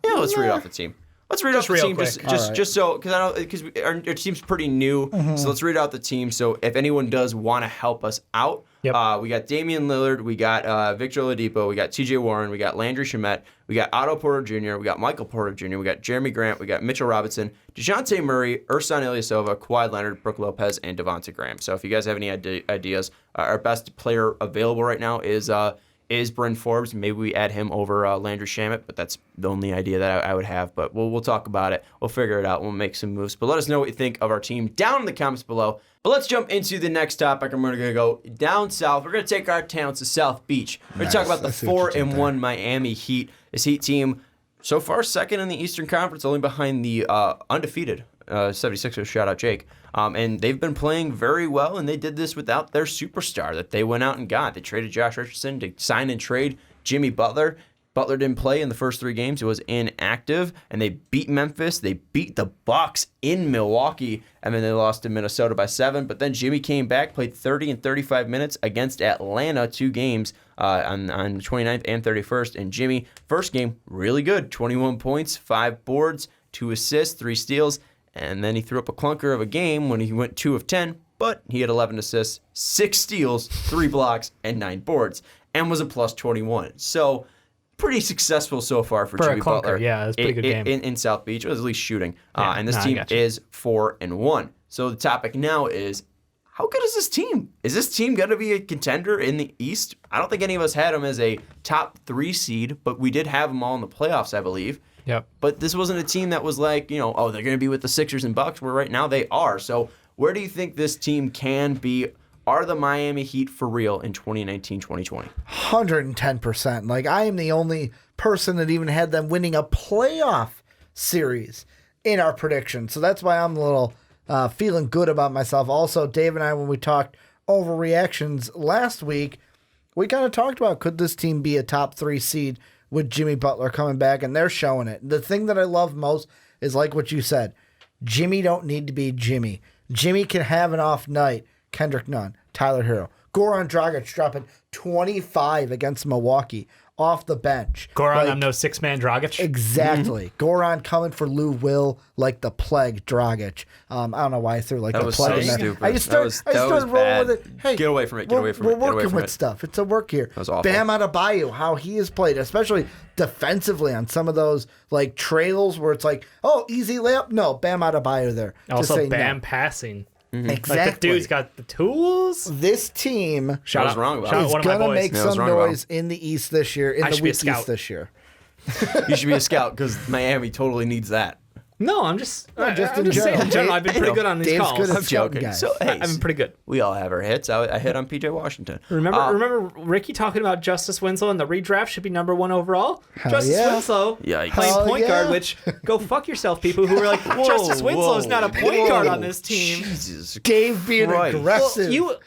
let's read off the team. Let's read off the team just so because our team's pretty new. So let's read out the team. So if anyone does want to help us out, we got Damian Lillard, we got Victor Oladipo, we got T.J. Warren, we got Landry Shamet, we got Otto Porter Jr., we got Michael Porter Jr., we got Jeremy Grant, we got Mitchell Robinson, DeJounte Murray, Ersan Ilyasova, Kawhi Leonard, Brooke Lopez, and Devonta Graham. So if you guys have any ideas, our best player available right now is Bryn Forbes. Maybe we add him over Landry Shamet, but that's the only idea that I would have. But we'll talk about it. We'll figure it out. We'll make some moves. But let us know what you think of our team down in the comments below. But let's jump into the next topic. I'm going to go down south. We're going to take our talents to South Beach. We're going to talk about the 4-1 Miami Heat. This Heat team, so far, second in the Eastern Conference, only behind the undefeated 76ers. Shout out Jake. And they've been playing very well, and they did this without their superstar that they went out and got. They traded Josh Richardson to sign and trade Jimmy Butler. Butler didn't play in the first 3 games. He was inactive, and they beat Memphis. They beat the Bucks in Milwaukee, and then they lost to Minnesota by 7. But then Jimmy came back, played 30 and 35 minutes against Atlanta, 2 games on the 29th and 31st. And Jimmy, first game, really good. 21 points, 5 boards, 2 assists, 3 steals. And then he threw up a clunker of a game when he went 2 of 10, but he had 11 assists, 6 steals, 3 blocks, and 9 boards, and was a plus 21. So pretty successful so far for Jimmy Butler. Yeah, it's a pretty good game. In South Beach. It was at least shooting. And this team is 4-1. So the topic now is, how good is this team? Is this team going to be a contender in the East? I don't think any of us had them as a top 3 seed, but we did have them all in the playoffs, I believe. Yep. But this wasn't a team that was like, they're going to be with the Sixers and Bucks, where right now they are. So where do you think this team can be? Are the Miami Heat for real in 2019-2020? 110%. Like, I am the only person that even had them winning a playoff series in our prediction. So that's why I'm a little feeling good about myself. Also, Dave and I, when we talked overreactions last week, we kind of talked about, could this team be a top 3 seed with Jimmy Butler coming back, and they're showing it. The thing that I love most is like what you said. Jimmy don't need to be Jimmy. Jimmy can have an off night. Kendrick Nunn, Tyler Hero, Goran Dragic dropping 25 against Milwaukee off the bench. Goran, I'm no 6-man Dragic. Exactly. Goran coming for Lou Will like the plague Dragic. I don't know why I threw like the plague in there. Stupid. I just started rolling with it. Hey, get away from it. We're working with stuff. It's a work here. That was awful. Bam Adebayo, how he has played, especially defensively on some of those like trails where it's like, oh, easy layup. No, Bam Adebayo there. Also, Bam passing. Exactly. Like, the dude's got the tools. This team is going to make some noise in the East this year, in the weak East this year. You should be a scout because Miami totally needs that. No, I'm just in saying. In general, I've been pretty good on these Dave's calls. good at I'm joking. guys. So, hey, I've been pretty good. We all have our hits. I hit on PJ Washington. Remember Ricky talking about Justice Winslow and the redraft should be number 1 overall? Justice Winslow playing point guard, which go fuck yourself, people who were like, Justice Winslow is not a point guard on this team. Jesus Dave being aggressive. Well,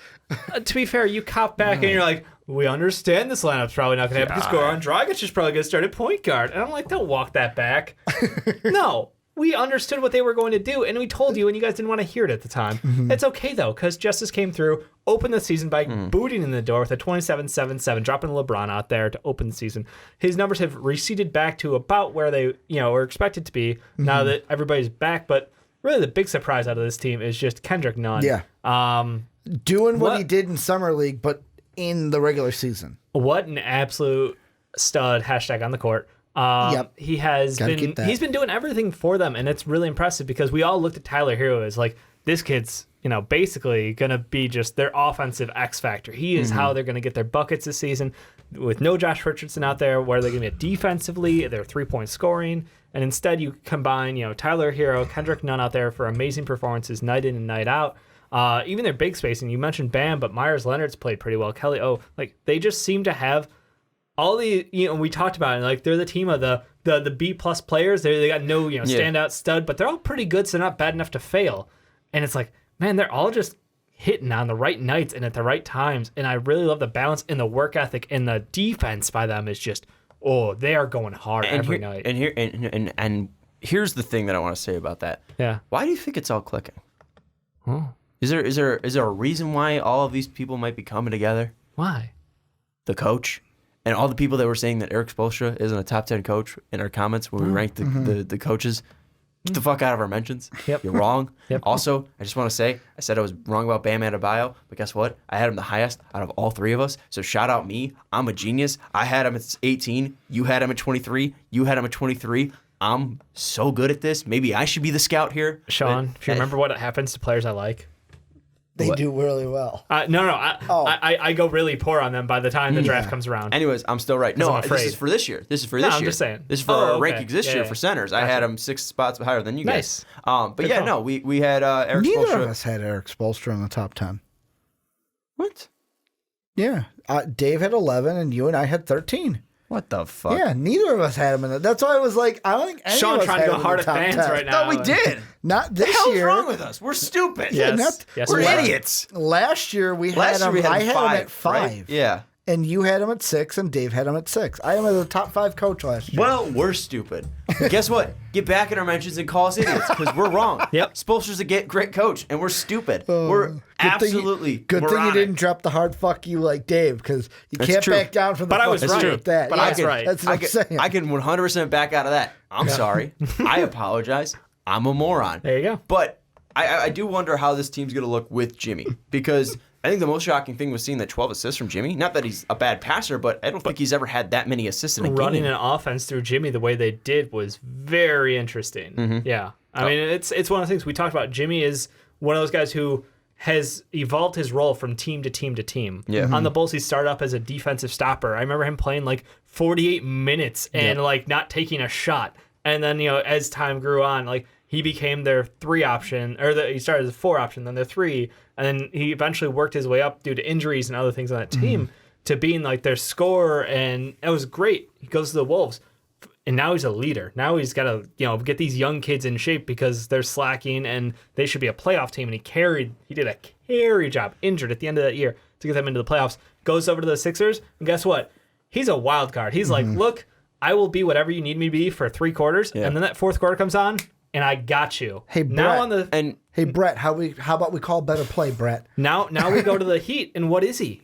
to be fair, you cop back and you're like, we understand this lineup's probably not going to happen because Goran Dragic is probably going to start at point guard. And I'm like, don't walk that back. No. We understood what they were going to do, and we told you, and you guys didn't want to hear it at the time. It's okay, though, because Justice came through, opened the season by booting in the door with a 27-7-7, dropping LeBron out there to open the season. His numbers have receded back to about where they were expected to be now that everybody's back. But really the big surprise out of this team is just Kendrick Nunn. Yeah. Doing what he did in Summer League, but in the regular season. What an absolute stud, hashtag on the court. He's been doing everything for them, and it's really impressive because we all looked at Tyler Hero as like, this kid's basically going to be just their offensive X factor. He is how they're going to get their buckets this season. With no Josh Richardson out there, where they're going to be defensively, their 3-point scoring, and instead you combine, Tyler Hero, Kendrick Nunn out there for amazing performances night in and night out. Even their big spacing, you mentioned Bam, but Myers Leonard's played pretty well. Kelly, they just seem to have all the, we talked about it, like they're the team of the B plus players. They got no, standout stud, but they're all pretty good, so they're not bad enough to fail. And it's like, man, they're all just hitting on the right nights and at the right times. And I really love the balance and the work ethic, and the defense by them is just, they are going hard every night. And here's the thing that I want to say about that. Yeah. Why do you think it's all clicking? Is there a reason why all of these people might be coming together? Why? The coach and all the people that were saying that Eric Spoelstra isn't a top 10 coach in our comments when we ranked the coaches. Get the fuck out of our mentions. Yep. You're wrong. Yep. Also, I just want to say, I said I was wrong about Bam Adebayo, but guess what? I had him the highest out of all three of us. So shout out me. I'm a genius. I had him at 18. You had him at 23. You had him at 23. I'm so good at this. Maybe I should be the scout here. Sean, if you remember what happens to players I like. They do really well. No. I go really poor on them by the time the draft comes around. Anyways, I'm still right. No, this is for this year. I'm just saying. This is for our rankings this year for centers. Gotcha. I had him 6 spots higher than you guys. Nice. But yeah, no, we had Eric Spoelstra. Neither of us had Eric Spoelstra in the top 10. What? Yeah. Dave had 11, and you and I had 13. What the fuck? Yeah, neither of us had him in it. That's why I was like, I don't think any Sean of us trying had to go him hard in the at top fans 10. right now. No, we did. Not this What the hell's year. wrong with us? We're stupid. Yes. We're idiots. Last year we had him. I had him at 5. Right? Yeah. And you had him at 6, and Dave had him at 6. I am a top 5 coach last year. Well, we're stupid. But guess what? Get back in our mentions and call us idiots because we're wrong. Yep. Spoelstra's a great coach, and we're stupid. We're absolutely Good thing you didn't moronic. drop the hard fuck you like Dave, because you That's can't true. back down from the But I was fuck right. you with that. But I was right. That's what I'm saying. I can 100% back out of that. I'm sorry. I apologize. I'm a moron. There you go. But I do wonder how this team's going to look with Jimmy, because I think the most shocking thing was seeing the 12 assists from Jimmy. Not that he's a bad passer, but I don't think he's ever had that many assists in a Running game. an offense through Jimmy the way they did was very interesting. Yeah. I mean, it's one of the things we talked about. Jimmy is one of those guys who has evolved his role from team to team to team. Yeah. On the Bulls, he started up as a defensive stopper. I remember him playing like 48 minutes and like not taking a shot. And then, as time grew on, like he became their 3 option, or he started as a 4 option, then their 3, and then he eventually worked his way up due to injuries and other things on that team to being like their scorer, and it was great. He goes to the Wolves, and now he's a leader. Now he's got to get these young kids in shape because they're slacking, and they should be a playoff team. And he did a carry job, injured at the end of that year to get them into the playoffs. Goes over to the Sixers, and guess what? He's a wild card. He's like, look, I will be whatever you need me to be for 3 quarters, and then that 4th quarter comes on, and I got you. Hey, Brett. Hey, Brett, how about we call better play, Brett? Now we go to the Heat, and what is he?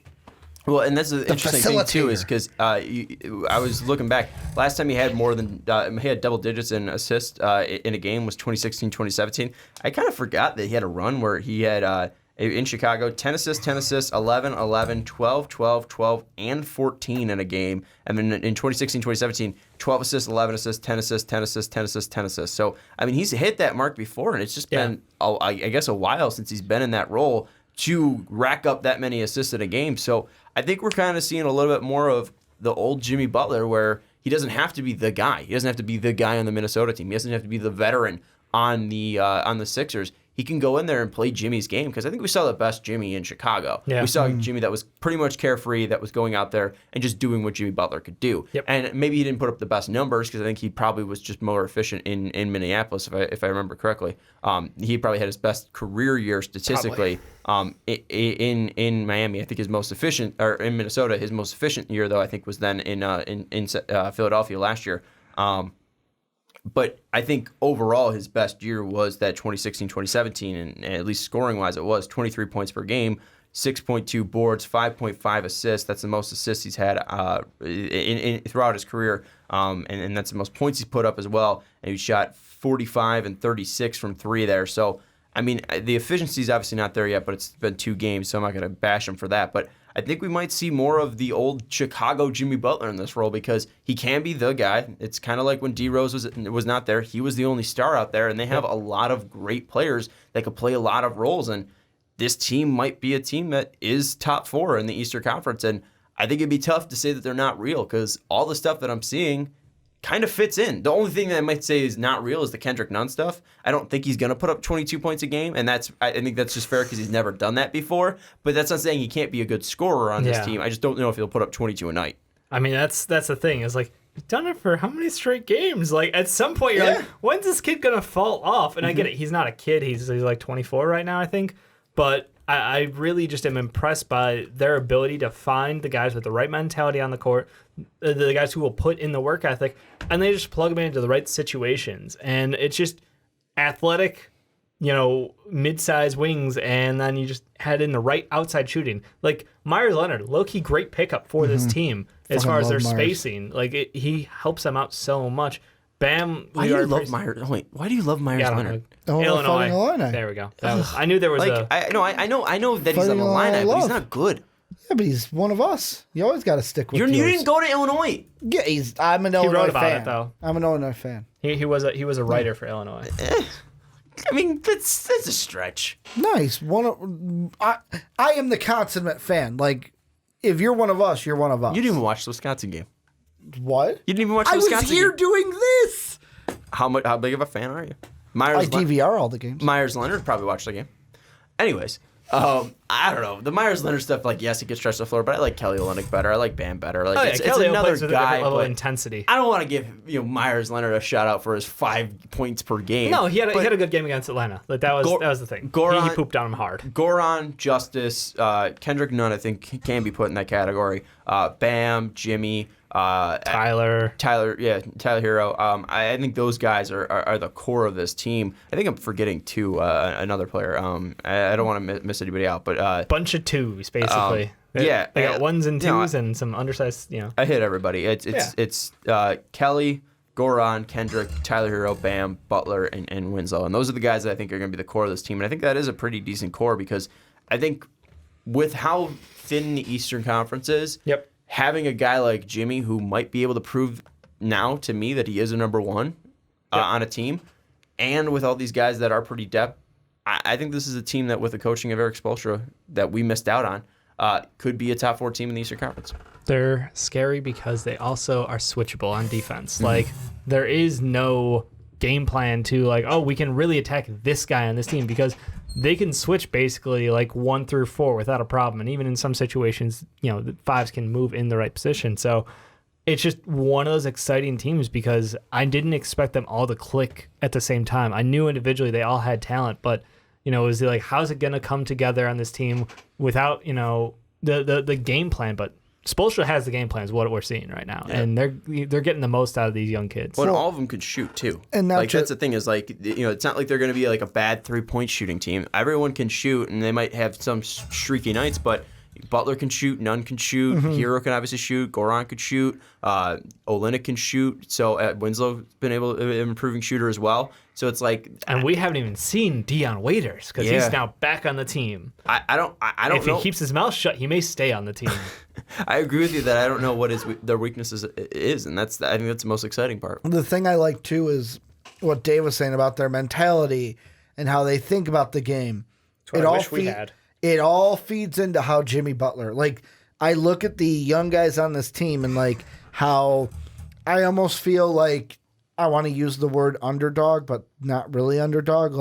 Well, and that's the interesting thing too, is because I was looking back. Last time he had more than he had double digits in assists in a game was 2016, 2017. I kind of forgot that he had a run where he had in Chicago 10 assists, 11, 11, 12, 12, 12, and 14 in a game. And then in 2016, 2017, 12 assists, 11 assists, 10 assists, 10 assists, 10 assists, 10 assists. So, I mean, he's hit that mark before, and it's just been, I guess, a while since he's been in that role to rack up that many assists in a game. So I think we're kind of seeing a little bit more of the old Jimmy Butler, where he doesn't have to be the guy. He doesn't have to be the guy on the Minnesota team. He doesn't have to be the veteran on the Sixers. He can go in there and play Jimmy's game, because I think we saw the best Jimmy in Chicago. Yeah. We saw Jimmy that was pretty much carefree, that was going out there and just doing what Jimmy Butler could do. Yep. And maybe he didn't put up the best numbers, because I think he probably was just more efficient in Minneapolis, if I remember correctly. He probably had his best career year statistically in Miami. I think his most efficient, or in Minnesota, his most efficient year though I think was then in Philadelphia last year. But I think overall his best year was that 2016-2017, and at least scoring-wise it was 23 points per game, 6.2 boards, 5.5 assists. That's the most assists he's had throughout his career, and that's the most points he's put up as well. And he shot 45 and 36 from 3 there. So, I mean, the efficiency is obviously not there yet, but it's been 2 games, so I'm not going to bash him for that. But I think we might see more of the old Chicago Jimmy Butler in this role, because he can be the guy. It's kind of like when D Rose was not there. He was the only star out there, and they have a lot of great players that could play a lot of roles. And this team might be a team that is top 4 in the Eastern Conference. And I think it'd be tough to say that they're not real because all the stuff that I'm seeing kind of fits in. The only thing that I might say is not real is the Kendrick Nunn stuff. I don't think he's going to put up 22 points a game, and I think that's just fair because he's never done that before. But that's not saying he can't be a good scorer on this team. I just don't know if he'll put up 22 a night. I mean, that's the thing. Is like, he's done it for how many straight games? Like, at some point, you're like, when's this kid going to fall off? And I get it. He's not a kid. He's like 24 right now, I think. But I really just am impressed by their ability to find the guys with the right mentality on the court, the guys who will put in the work ethic, and they just plug them into the right situations. And it's just athletic, mid-size wings, and then you just had in the right outside shooting. Like, Myers Leonard, low-key great pickup for this team as far as their spacing. Like, he helps them out so much. Bam. Why do you love Myers? Wait, why do you love Myers Leonard? Illinois. There we go. I knew there was I know that he's on the lineup, but he's not good. Yeah, but he's one of us. You always got to stick with You didn't go to Illinois. Yeah, I'm an Illinois fan. He wrote about it, though. I'm an Illinois fan. He was a writer for Illinois. I mean, that's a stretch. Nice. I am the consummate fan. Like, if you're one of us, you're one of us. You didn't even watch the Wisconsin game. What? You didn't even watch the Wisconsin game? I was here doing this. How big of a fan are you? I DVR all the games. Myers Leonard probably watched the game. Anyways, I don't know. The Myers Leonard stuff, like, yes, he gets stretched the floor, but I like Kelly Olynyk better. I like Bam better. Like, it's another guy. Level of intensity. I don't want to give Myers Leonard a shout out for his 5 points per game. No, he had a good game against Atlanta. Like, that was the thing. He pooped on him hard. Goran, Justice, Kendrick Nunn, I think can be put in that category. Bam, Jimmy. Tyler Hero. I think those guys are the core of this team. I think I'm forgetting another player. I don't want to miss anybody out, but bunch of twos basically. They got ones and twos and some undersized. I hit everybody. It's Kelly, Goran, Kendrick, Tyler Hero, Bam, Butler, and Winslow, and those are the guys that I think are going to be the core of this team. And I think that is a pretty decent core because I think with how thin the Eastern Conference is. Yep. Having a guy like Jimmy who might be able to prove now to me that he is a number one on a team, and with all these guys that are pretty depth, I think this is a team that with the coaching of Eric Spoelstra that we missed out on could be a top 4 team in the Eastern Conference. They're scary because they also are switchable on defense. Like, there is no game plan to we can really attack this guy on this team because they can switch basically 1 through 4 without a problem. And even in some situations, the 5s can move in the right position. So it's just one of those exciting teams because I didn't expect them all to click at the same time. I knew individually they all had talent, but, it was how's it going to come together on this team without, the game plan? But Spoelstra has the game plan is what we're seeing right now. Yeah. And they're getting the most out of these young kids. Well, all of them could shoot too. And that's the thing is it's not like they're going to be a bad 3-point shooting team. Everyone can shoot and they might have some streaky nights, but Butler can shoot, Nunn can shoot, Hero can obviously shoot, Goran could shoot, Olynyk can shoot. So Winslow's been able to improving shooter as well. So it's and we haven't even seen Dion Waiters because he's now back on the team. I don't know. If he keeps his mouth shut, he may stay on the team. I agree with you that I don't know what their weaknesses is, and I think that's the most exciting part. The thing I like too is what Dave was saying about their mentality and how they think about the game. It all feeds into how Jimmy Butler. I look at the young guys on this team and how I almost feel like I want to use the word underdog, but not really underdog.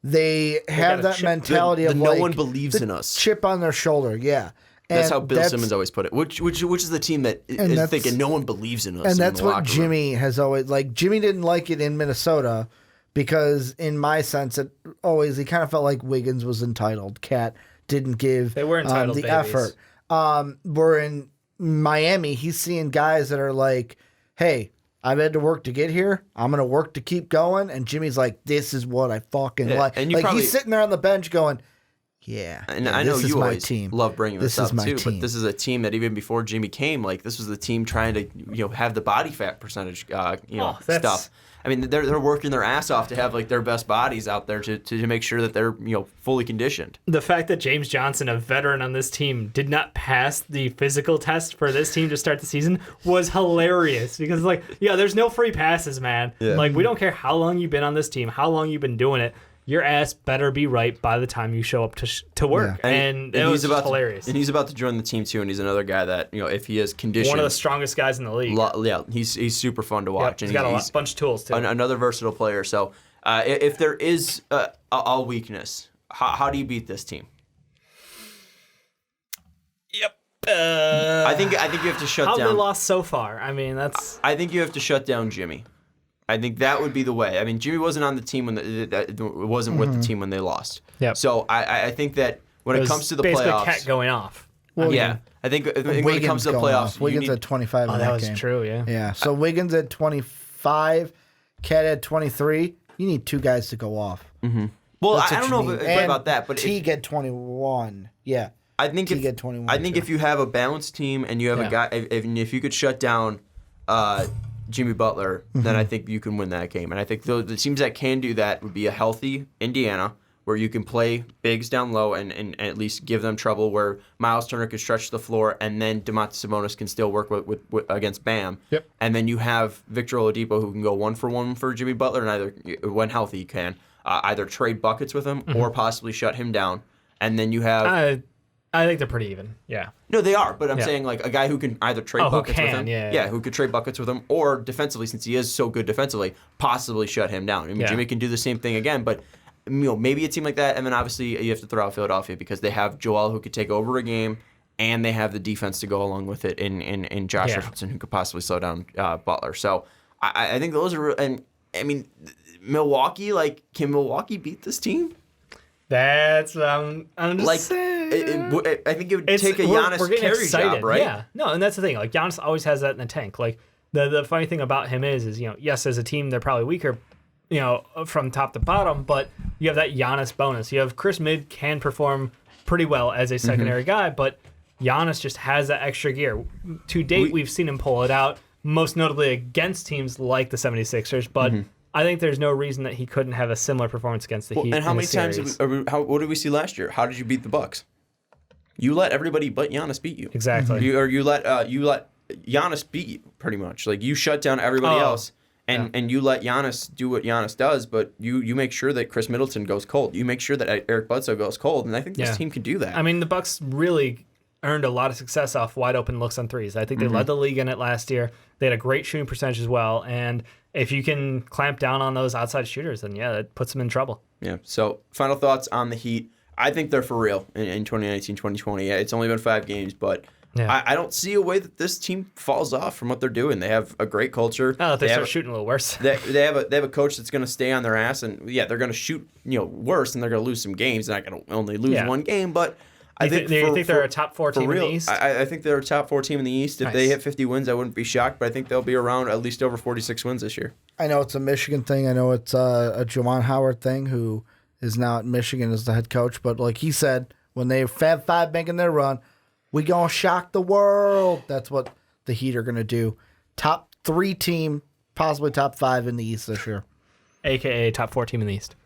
They have that mentality of no one believes in us. Chip on their shoulder, yeah. That's how Bill Simmons always put it. Which is the team that is thinking no one believes in us. And that's what Jimmy has always Jimmy didn't like it in Minnesota because, in my sense, he kind of felt like Wiggins was entitled. Cat didn't give the babies. effort. We're in Miami. He's seeing guys that are hey, I've had to work to get here. I'm going to work to keep going. And Jimmy's this is what I fucking like. And he's sitting there on the bench going, yeah. And I know you always love bringing this up too, team. But this is a team that even before Jimmy came, this was the team trying to have the body fat percentage stuff. I mean, they're working their ass off to have their best bodies out there to make sure that they're fully conditioned. The fact that James Johnson, a veteran on this team, did not pass the physical test for this team to start the season was hilarious because there's no free passes, man. Yeah. We don't care how long you've been on this team, how long you've been doing it. your ass better be right by the time you show up to work. Yeah. And it was just hilarious. And he's about to join the team too, and he's another guy that, if he is conditioned. One of the strongest guys in the league. He's super fun to watch. Yep, and he's got a bunch of tools too. Another versatile player. So if there is a weakness, how do you beat this team? Yep. I think you have to shut how down. they lost so far? I mean, that's. I think you have to shut down Jimmy. I think that would be the way. I mean, Jimmy wasn't on the team wasn't with the team when they lost. Yep. So I think that when it comes to the basically playoffs, Cat going off. Well, I think when it comes to the playoffs, Wiggins had 25 in that that was game. true. Yeah. Yeah. So Wiggins had 25, Cat had 23. You need two guys to go off. Mm-hmm. Well, That's I don't know about that, but Teague had 21. Yeah. I think Teague had 21. I think if you have a balanced team and you have a guy, if you could shut down Jimmy Butler, then I think you can win that game. And I think the teams that can do that would be a healthy Indiana, where you can play bigs down low and at least give them trouble, where Miles Turner can stretch the floor and then Domantas Sabonis can still work with against Bam. Yep. And then you have Victor Oladipo, who can go 1-for-1 for Jimmy Butler, and either, when healthy, can either trade buckets with him or possibly shut him down. And then you have... I think they're pretty even. Yeah. No, they are, but I'm saying like a guy who can either trade buckets with him. Yeah, who could trade buckets with him, or defensively, since he is so good defensively, possibly shut him down. I mean, Jimmy can do the same thing again, but maybe a team like that, and then obviously you have to throw out Philadelphia because they have Joel who could take over a game, and they have the defense to go along with it in Josh Richardson, who could possibly slow down Butler. So I think those are, and I mean, Milwaukee, like, can Milwaukee beat this team? That's I'm just like, saying. I think it would take a Giannis carry job, right? Yeah, no, and that's the thing. Like Giannis always has that in the tank. Like the funny thing about him is yes, as a team they're probably weaker, from top to bottom, but you have that Giannis bonus. You have Chris Mid can perform pretty well as a secondary guy, but Giannis just has that extra gear. To date, we've seen him pull it out, most notably against teams like the 76ers, but. I think there's no reason that he couldn't have a similar performance against the Heat. And how many times? What did we see last year? How did you beat the Bucks? You let everybody but Giannis beat you. Exactly. You let Giannis beat you pretty much. Like you shut down everybody else, and you let Giannis do what Giannis does. But you make sure that Chris Middleton goes cold. You make sure that Eric Bledsoe goes cold, and I think this team can do that. I mean, the Bucks really earned a lot of success off wide open looks on threes. I think they led the league in it last year. They had a great shooting percentage as well, and if you can clamp down on those outside shooters, then that puts them in trouble. Yeah. So final thoughts on the Heat. I think they're for real in 2019, 2020. Yeah, it's only been 5 games, but I don't see a way that this team falls off from what they're doing. They have a great culture. Oh, they start shooting a little worse. They have a coach that's going to stay on their ass, and they're going to shoot worse, and they're going to lose some games. They're not going to only lose one game, but I think they're a top 4 team in the East. I think they're a top 4 team in the East. If they hit 50 wins, I wouldn't be shocked, but I think they'll be around at least over 46 wins this year. I know it's a Michigan thing. I know it's a Juwan Howard thing, who is now at Michigan as the head coach. But like he said, when they Fab Five making their run, we gonna shock the world. That's what the Heat are gonna do. Top 3 team, possibly top 5 in the East this year. AKA top 4 team in the East.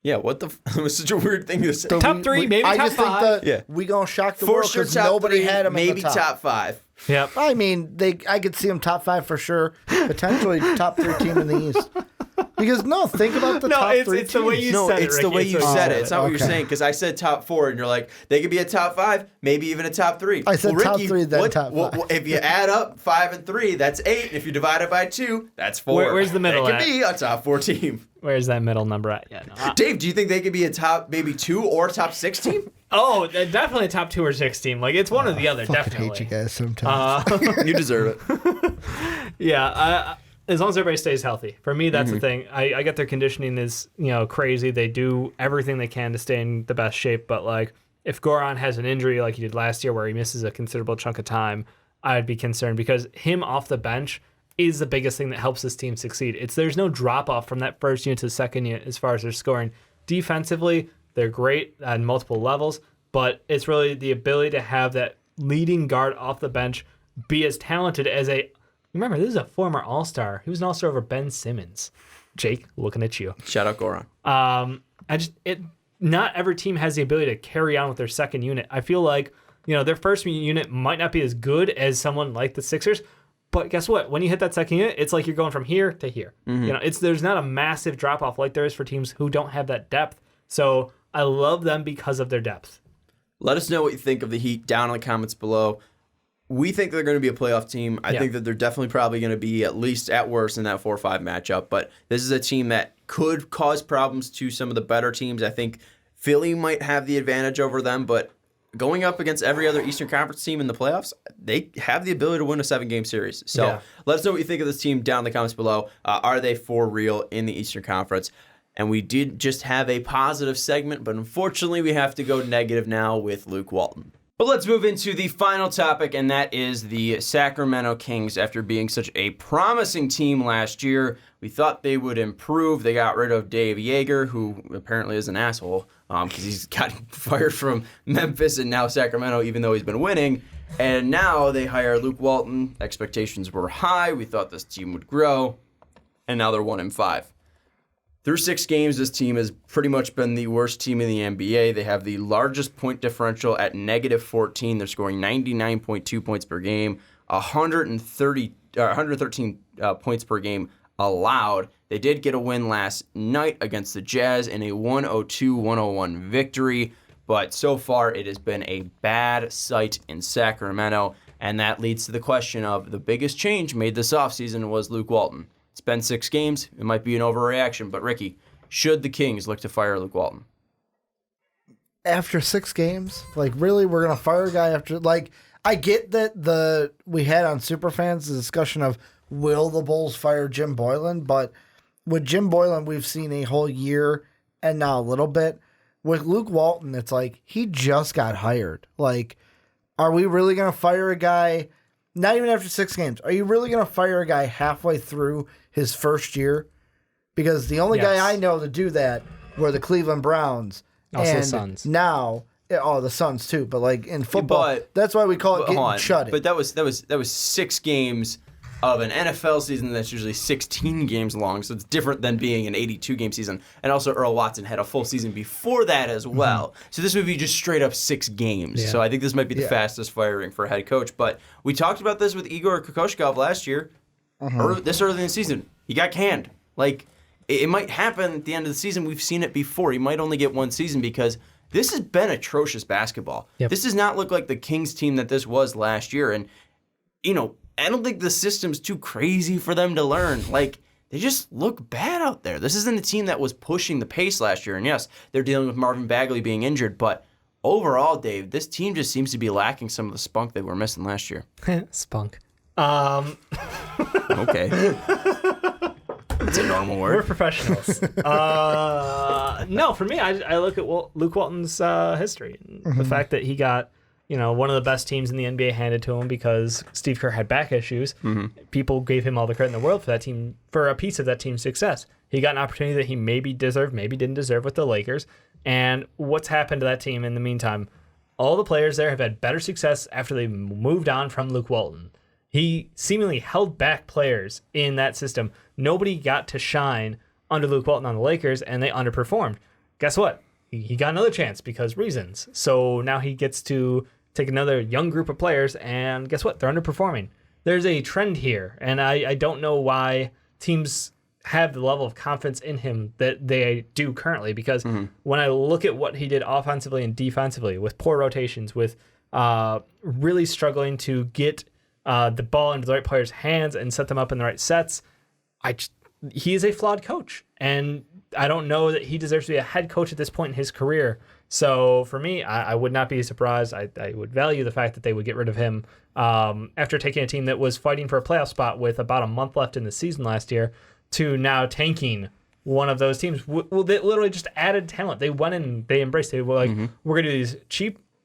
Yeah, what the? It was such a weird thing to say. So top 3, maybe top 5. I just think that we gonna shock the world because nobody had them maybe in the top 5. Yep. I mean, I could see them top 5 for sure. Potentially top 3 team in the East. Because think about the top 3 it's the way you No, said it, it's Ricky. the way you said it. It's not what you're Okay. saying, because I said top 4, and you're like, they could be a top 5, maybe even a top 3. I said top Ricky, 3, then top 5. If you add up 5 and 3, that's 8. If you divide it by 2, that's 4. Where's the middle They could at? be a top 4 team. Where's that middle number at? Yeah, no. Dave, do you think they could be a top maybe 2 or top 6 team? Oh, definitely a top 2 or 6 team. Like it's one or the other. I Definitely. hate you guys sometimes. You deserve it. Yeah, as long as everybody stays healthy. For me, that's the thing. I get their conditioning is crazy. They do everything they can to stay in the best shape. But like, if Goran has an injury like he did last year, where he misses a considerable chunk of time, I'd be concerned because him off the bench is the biggest thing that helps this team succeed. There's no drop off from that first unit to the second unit as far as their scoring. Defensively, they're great on multiple levels, but it's really the ability to have that leading guard off the bench be as talented as remember, this is a former All-Star. He was an All-Star over Ben Simmons. Jake, looking at you. Shout out Goran. Not every team has the ability to carry on with their second unit. I feel like, their first unit might not be as good as someone like the Sixers, But guess what? When you hit that second unit, it's like you're going from here to here. There's not a massive drop off like there is for teams who don't have that depth. So I love them because of their depth. Let us know what you think of the Heat down in the comments below. We think they're going to be a playoff team. I think that they're definitely probably going to be at least at worst in that 4-5 matchup. But this is a team that could cause problems to some of the better teams. I think Philly might have the advantage over them, but going up against every other Eastern Conference team in the playoffs, they have the ability to win a 7-game series. So let us know what you think of this team down in the comments below. Are they for real in the Eastern Conference? And we did just have a positive segment, but unfortunately we have to go negative now with Luke Walton. But let's move into the final topic, and that is the Sacramento Kings. After being such a promising team last year, we thought they would improve. They got rid of Dave Yeager, who apparently is an asshole because he's gotten fired from Memphis and now Sacramento, even though he's been winning. And now they hire Luke Walton. Expectations were high. We thought this team would grow, and now they're 1-5. Through 6 games, this team has pretty much been the worst team in the NBA. They have the largest point differential at -14. They're scoring 99.2 points per game, 113 points per game allowed. They did get a win last night against the Jazz in a 102-101 victory, but so far it has been a bad sight in Sacramento, and that leads to the question of the biggest change made this offseason was Luke Walton. It's been 6 games. It might be an overreaction, but Ricky, should the Kings look to fire Luke Walton? After 6 games? Like, really? We're going to fire a guy after... Like, I get that we had on Superfans the discussion of will the Bulls fire Jim Boylan, but with Jim Boylan, we've seen a whole year and now a little bit. With Luke Walton, it's like he just got hired. Like, are we really going to fire a guy... Not even after 6 games. Are you really going to fire a guy halfway through his first year? Because the only guy I know to do that were the Cleveland Browns. Also and the Suns. Now, the Suns too. But like in football, that's why we call it getting shut. But that was 6 games of an NFL season that's usually 16 games long, so it's different than being an 82-game season. And also Earl Watson had a full season before that as well. Mm-hmm. So this would be just straight up 6 games. Yeah. So I think this might be the fastest firing for a head coach. But we talked about this with Igor Kokoshkov last year, this early in the season. He got canned. Like, it might happen at the end of the season. We've seen it before. He might only get 1 season because this has been atrocious basketball. Yep. This does not look like the Kings team that this was last year. And, I don't think the system's too crazy for them to learn. Like, they just look bad out there. This isn't a team that was pushing the pace last year. And yes, they're dealing with Marvin Bagley being injured. But overall, Dave, this team just seems to be lacking some of the spunk they were missing last year. Spunk. Okay. It's a normal word. We're professionals. No, for me, I look at Luke Walton's history. The fact that he got... one of the best teams in the NBA handed to him because Steve Kerr had back issues. People gave him all the credit in the world for that team, for a piece of that team's success. He got an opportunity that he maybe deserved, maybe didn't deserve with the Lakers. And what's happened to that team in the meantime? All the players there have had better success after they moved on from Luke Walton. He seemingly held back players in that system. Nobody got to shine under Luke Walton on the Lakers, and they underperformed. Guess what? He got another chance because reasons. So now he gets to take another young group of players, and guess what? They're underperforming. There's a trend here, and I don't know why teams have the level of confidence in him that they do currently, because when I look at what he did offensively and defensively with poor rotations, with really struggling to get the ball into the right players' hands and set them up in the right sets, he is a flawed coach, and I don't know that he deserves to be a head coach at this point in his career. So for me, I would not be surprised. I would value the fact that they would get rid of him after taking a team that was fighting for a playoff spot with about a month left in the season last year to now tanking one of those teams. Well, they literally just added talent. They went in, they embraced it. They were like, we're going to do these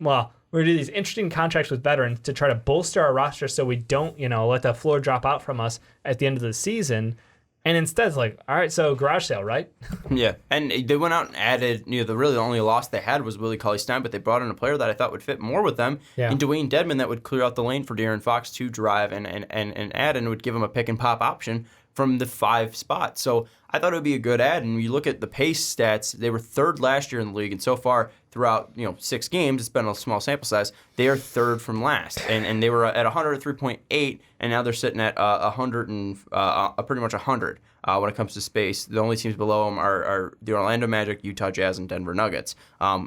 we're going to do these interesting contracts with veterans to try to bolster our roster so we don't, let the floor drop out from us at the end of the season. And instead, it's like, all right, so garage sale, right? Yeah, and they went out and added, the only loss they had was Willie Cauley-Stein, but they brought in a player that I thought would fit more with them, and Dwayne Dedmon that would clear out the lane for De'Aaron Fox to drive and add, and would give him a pick-and-pop option from the 5 spot. So I thought it would be a good add, and you look at the pace stats, they were 3rd last year in the league, and so far, throughout 6 games, it's been a small sample size, they are third from last. And they were at 103.8, and now they're sitting at 100 and pretty much 100 when it comes to space. The only teams below them are the Orlando Magic, Utah Jazz, and Denver Nuggets,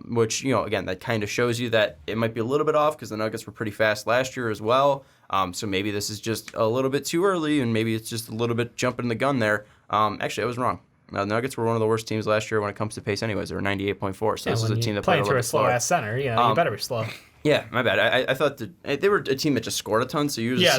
which, again, that kind of shows you that it might be a little bit off because the Nuggets were pretty fast last year as well. So maybe this is just a little bit too early, and maybe it's just a little bit jumping the gun there. Actually, I was wrong. The Nuggets were one of the worst teams last year when it comes to pace anyways. They were 98.4, so this is a team that played a little bit slower. Playing through a slow-ass center, you better be slow. Yeah, my bad. I thought that they were a team that just scored a ton, so usually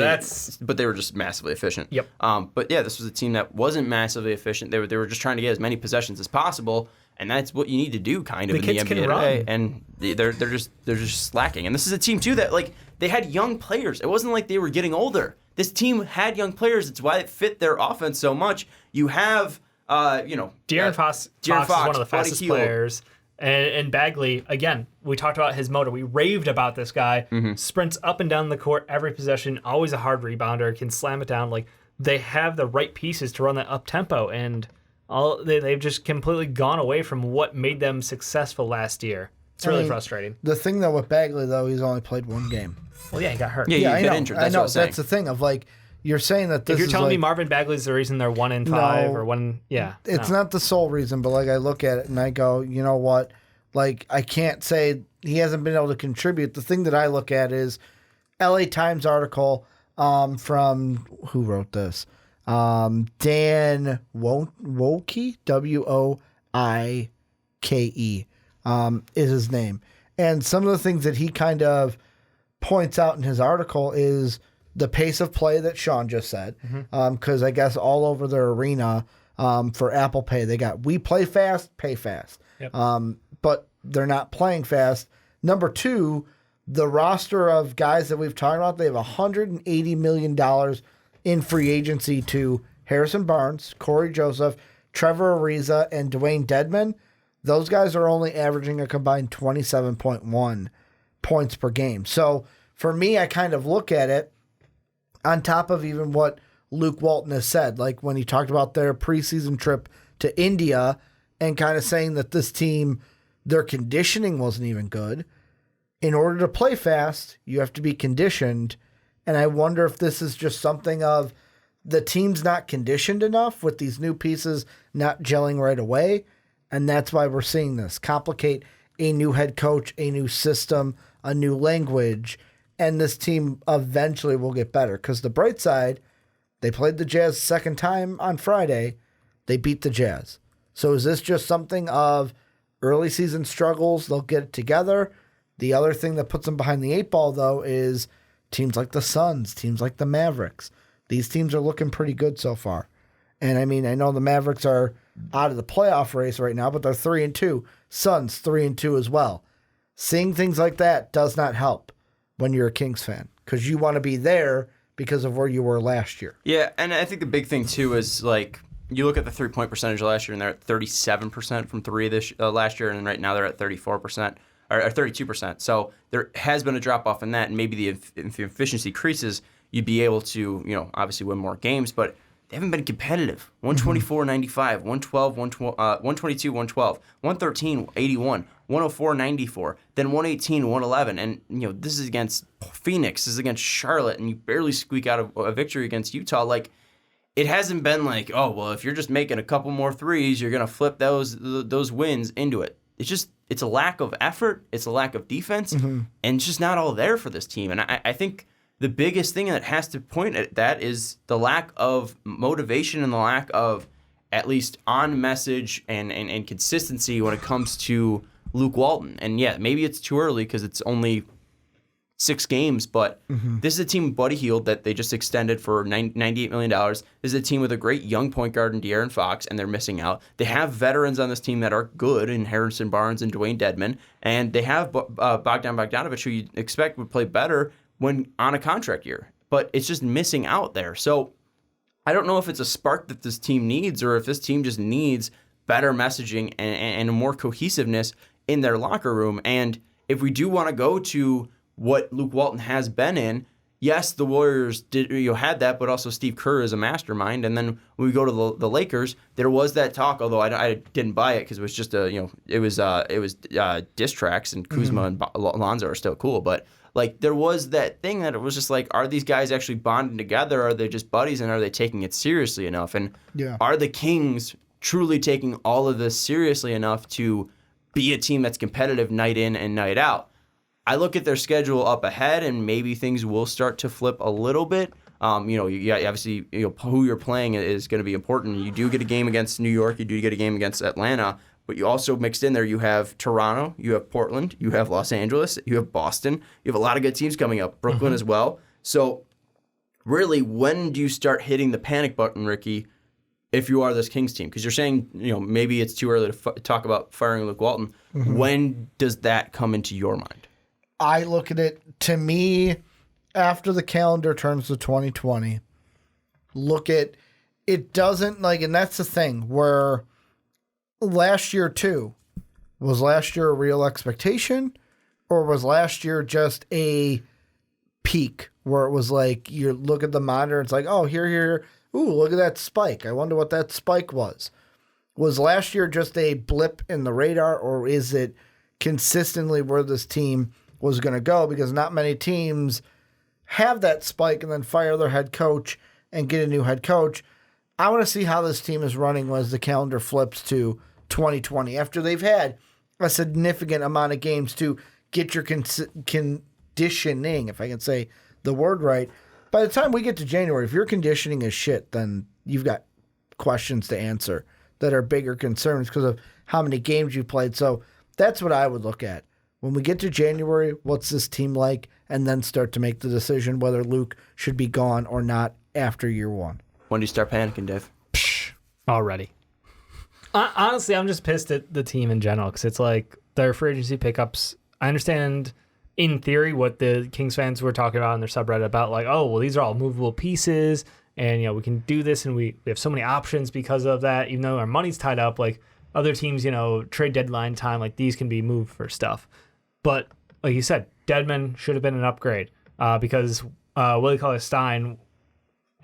but they were just massively efficient. Yep. But yeah, this was a team that wasn't massively efficient. They were just trying to get as many possessions as possible, and that's what you need to do kind of in the NBA today. And they're just slacking. And this is a team too that they had young players. It wasn't like they were getting older. This team had young players. It's why it fit their offense so much. You have De'Aaron Fox is one of the fastest players. And Bagley, again, we talked about his motor. We raved about this guy. Mm-hmm. Sprints up and down the court every possession, always a hard rebounder, can slam it down. They have the right pieces to run that up-tempo, and they've just completely gone away from what made them successful last year. It's really frustrating. The thing, though, with Bagley, though, he's only played 1 game. Well, yeah, he got hurt. Yeah, I know. Injured. That's what that's the thing of you're saying that this if you're is telling me Marvin Bagley's the reason they're 1-5 or 1, it's not the sole reason. But I look at it and I go, you know what? I can't say he hasn't been able to contribute. The thing that I look at is LA Times article from who wrote this? Dan Woike, Woike, is his name. And some of the things that he kind of points out in his article is the pace of play that Sean just said. Because I guess all over their arena for Apple Pay, they got we play fast, pay fast. Yep. But they're not playing fast. Number 2, the roster of guys that we've talked about, they have $180 million in free agency to Harrison Barnes, Corey Joseph, Trevor Ariza, and Dwayne Dedmon. Those guys are only averaging a combined 27.1 points per game. So for me, I kind of look at it on top of even what Luke Walton has said, when he talked about their preseason trip to India and kind of saying that this team, their conditioning wasn't even good. In order to play fast, you have to be conditioned. And I wonder if this is just something of the team's not conditioned enough with these new pieces not gelling right away. And that's why we're seeing this complicate a new head coach, a new system, a new language. And this team eventually will get better. Because the bright side, they played the Jazz second time on Friday. They beat the Jazz. So is this just something of early season struggles? They'll get it together. The other thing that puts them behind the 8 ball, though, is teams like the Suns, teams like the Mavericks. These teams are looking pretty good so far. And I know the Mavericks are out of the playoff race right now, but they're 3-2. Suns 3-2 as well. Seeing things like that does not help when you're a Kings fan because you want to be there because of where you were last year. Yeah, and I think the big thing too is you look at the 3-point percentage last year, and they're at 37% from 3 last year, and right now they're at 34% or 32%. So there has been a drop off in that, and maybe if the efficiency increases, you'd be able to obviously win more games, but they haven't been competitive. 124-95, 122, 112, 113, 81, 104, 94, then 118, 111, and this is against Phoenix, this is against Charlotte, and you barely squeak out a victory against Utah. It hasn't been if you're just making a couple more threes, you're gonna flip those wins into it. It's a lack of effort, it's a lack of defense, and it's just not all there for this team. And I think the biggest thing that has to point at that is the lack of motivation and the lack of at least on message and consistency when it comes to Luke Walton. And yeah, maybe it's too early because it's only 6 games, but this is a team with Buddy Hield that they just extended for $98 million. This is a team with a great young point guard in De'Aaron Fox, and they're missing out. They have veterans on this team that are good in Harrison Barnes and Dwayne Dedmon, and they have Bogdan Bogdanovic, who you'd expect would play better when on a contract year, but it's just missing out there. So I don't know if it's a spark that this team needs or if this team just needs better messaging and more cohesiveness in their locker room. And if we do want to go to what Luke Walton has been in, yes, the Warriors had that, but also Steve Kerr is a mastermind. And then when we go to the Lakers, there was that talk, although I didn't buy it because it was just it was diss tracks, and Kuzma and Lonzo are still cool, but like there was that thing that it was just like, are these guys actually bonding together? Are they just buddies, and are they taking it seriously enough? And are the Kings truly taking all of this seriously enough to be a team that's competitive night in and night out? I look at their schedule up ahead, and maybe things will start to flip a little bit. Obviously, who you're playing is going to be important. You do get a game against New York. You do get a game against Atlanta. But you also mixed in there, you have Toronto, you have Portland, you have Los Angeles, you have Boston. You have a lot of good teams coming up. Brooklyn as well. So really, when do you start hitting the panic button, Ricky, if you are this Kings team? Because you're saying, maybe it's too early to talk about firing Luke Walton. When does that come into your mind? I look at it, to me, after the calendar turns to 2020, look at, it doesn't, and that's the thing, where last year too, was last year a real expectation, or was last year just a peak where it was like, you look at the monitor, it's like, oh, here, ooh, look at that spike. I wonder what that spike was. Was last year just a blip in the radar, or is it consistently where this team was going to go? Because not many teams have that spike and then fire their head coach and get a new head coach. I want to see how this team is running as the calendar flips to 2020, after they've had a significant amount of games to get your conditioning, if I can say the word right. By the time we get to January, if your conditioning is shit, then you've got questions to answer that are bigger concerns because of how many games you played. So that's what I would look at. When we get to January, what's this team like? And then start to make the decision whether Luke should be gone or not after year one. When do you start panicking, Dave? Already. Honestly, I'm just pissed at the team in general because it's like their free agency pickups. I understand in theory what the Kings fans were talking about in their subreddit about, like, oh, well, these are all movable pieces and, we can do this and we have so many options because of that, even though our money's tied up. Like other teams, trade deadline time, like these can be moved for stuff. But like you said, Dedmon should have been an upgrade because Willie Cauley-Stein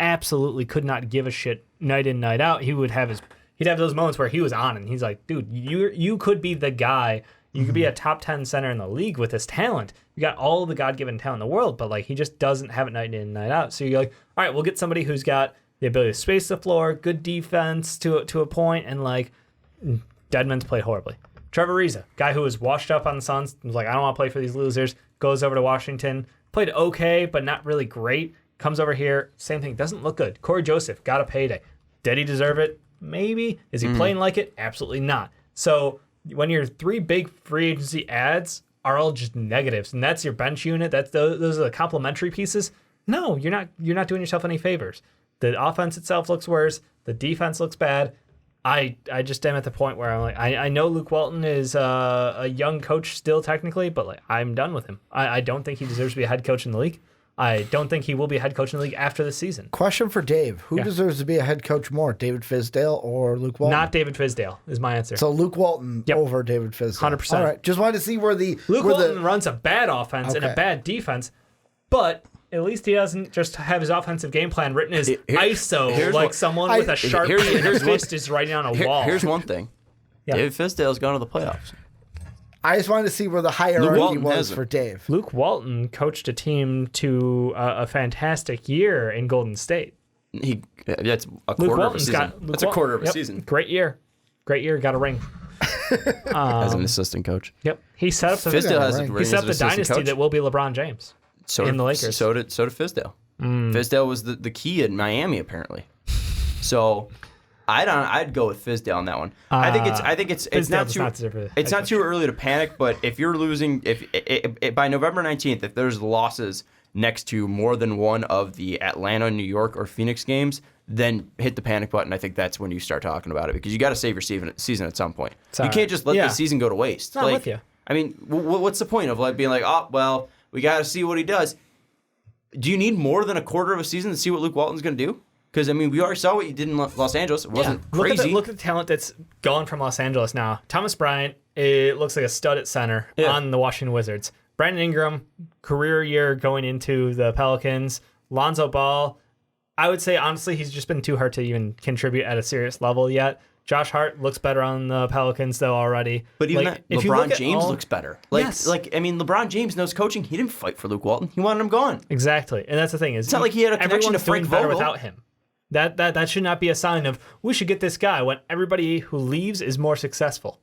absolutely could not give a shit night in, night out. He'd have those moments where he was on and he's like, dude, you could be the guy. You could be a top 10 center in the league with this talent. You got all the God-given talent in the world, but like he just doesn't have it night in, night out. So you're like, all right, we'll get somebody who's got the ability to space the floor, good defense to a point, and like Dedmon's played horribly. Trevor Ariza, guy who was washed up on the Suns, was like, I don't want to play for these losers, goes over to Washington, played okay, but not really great. Comes over here, same thing, doesn't look good. Corey Joseph, got a payday. Did he deserve it? Maybe. Is he playing like it? Absolutely not. So when your three big free agency ads are all just negatives, and that's your bench unit, those are the complementary pieces, no, you're not doing yourself any favors. The offense itself looks worse. The defense looks bad. I just am at the point where I'm like, I know Luke Walton is a young coach still technically, but like I'm done with him. I don't think he deserves to be a head coach in the league. I don't think he will be a head coach in the league after this season. Question for Dave. Who deserves to be a head coach more, David Fizdale or Luke Walton? Not David Fizdale is my answer. So Luke Walton over David Fizdale. 100%. All right. Just wanted to see where the... Luke Walton runs a bad offense and a bad defense, but at least he doesn't just have his offensive game plan written as ISO, like someone with a Sharpie and a fist is writing on a wall. Here's one thing. David Fizdale's gone to the playoffs. I just wanted to see where the hierarchy was for Dave. Luke Walton coached a team to a fantastic year in Golden State. That's a quarter of a season. That's a quarter of a season. Great year. Got a ring. As an assistant coach. Yep. He set up the dynasty that will be LeBron James in the Lakers. So did Fizdale. Fizdale was the key in Miami apparently. So I'd go with Fizdale on that one. I think it's not too early to panic, but if you're losing if by November 19th, if there's losses next to more than one of the Atlanta, New York, or Phoenix games, then hit the panic button. I think that's when you start talking about it because you got to save your season at some point. You can't just let the season go to waste. I'm with you. I mean, what's the point of being like, oh well, we got to see what he does? Do you need more than a quarter of a season to see what Luke Walton's going to do? Because, I mean, we already saw what you did in Los Angeles. It wasn't crazy. Look at the talent that's gone from Los Angeles now. Thomas Bryant, it looks like a stud at center on the Washington Wizards. Brandon Ingram, career year going into the Pelicans. Lonzo Ball, I would say, honestly, he's just been too hurt to even contribute at a serious level yet. Josh Hart looks better on the Pelicans, though, already. But even if you LeBron look at James looks better. LeBron James knows coaching. He didn't fight for Luke Walton. He wanted him gone. Exactly. And that's the thing. It's not like he had a connection to Frank better Vogel. without him. That should not be a sign of, we should get this guy when everybody who leaves is more successful.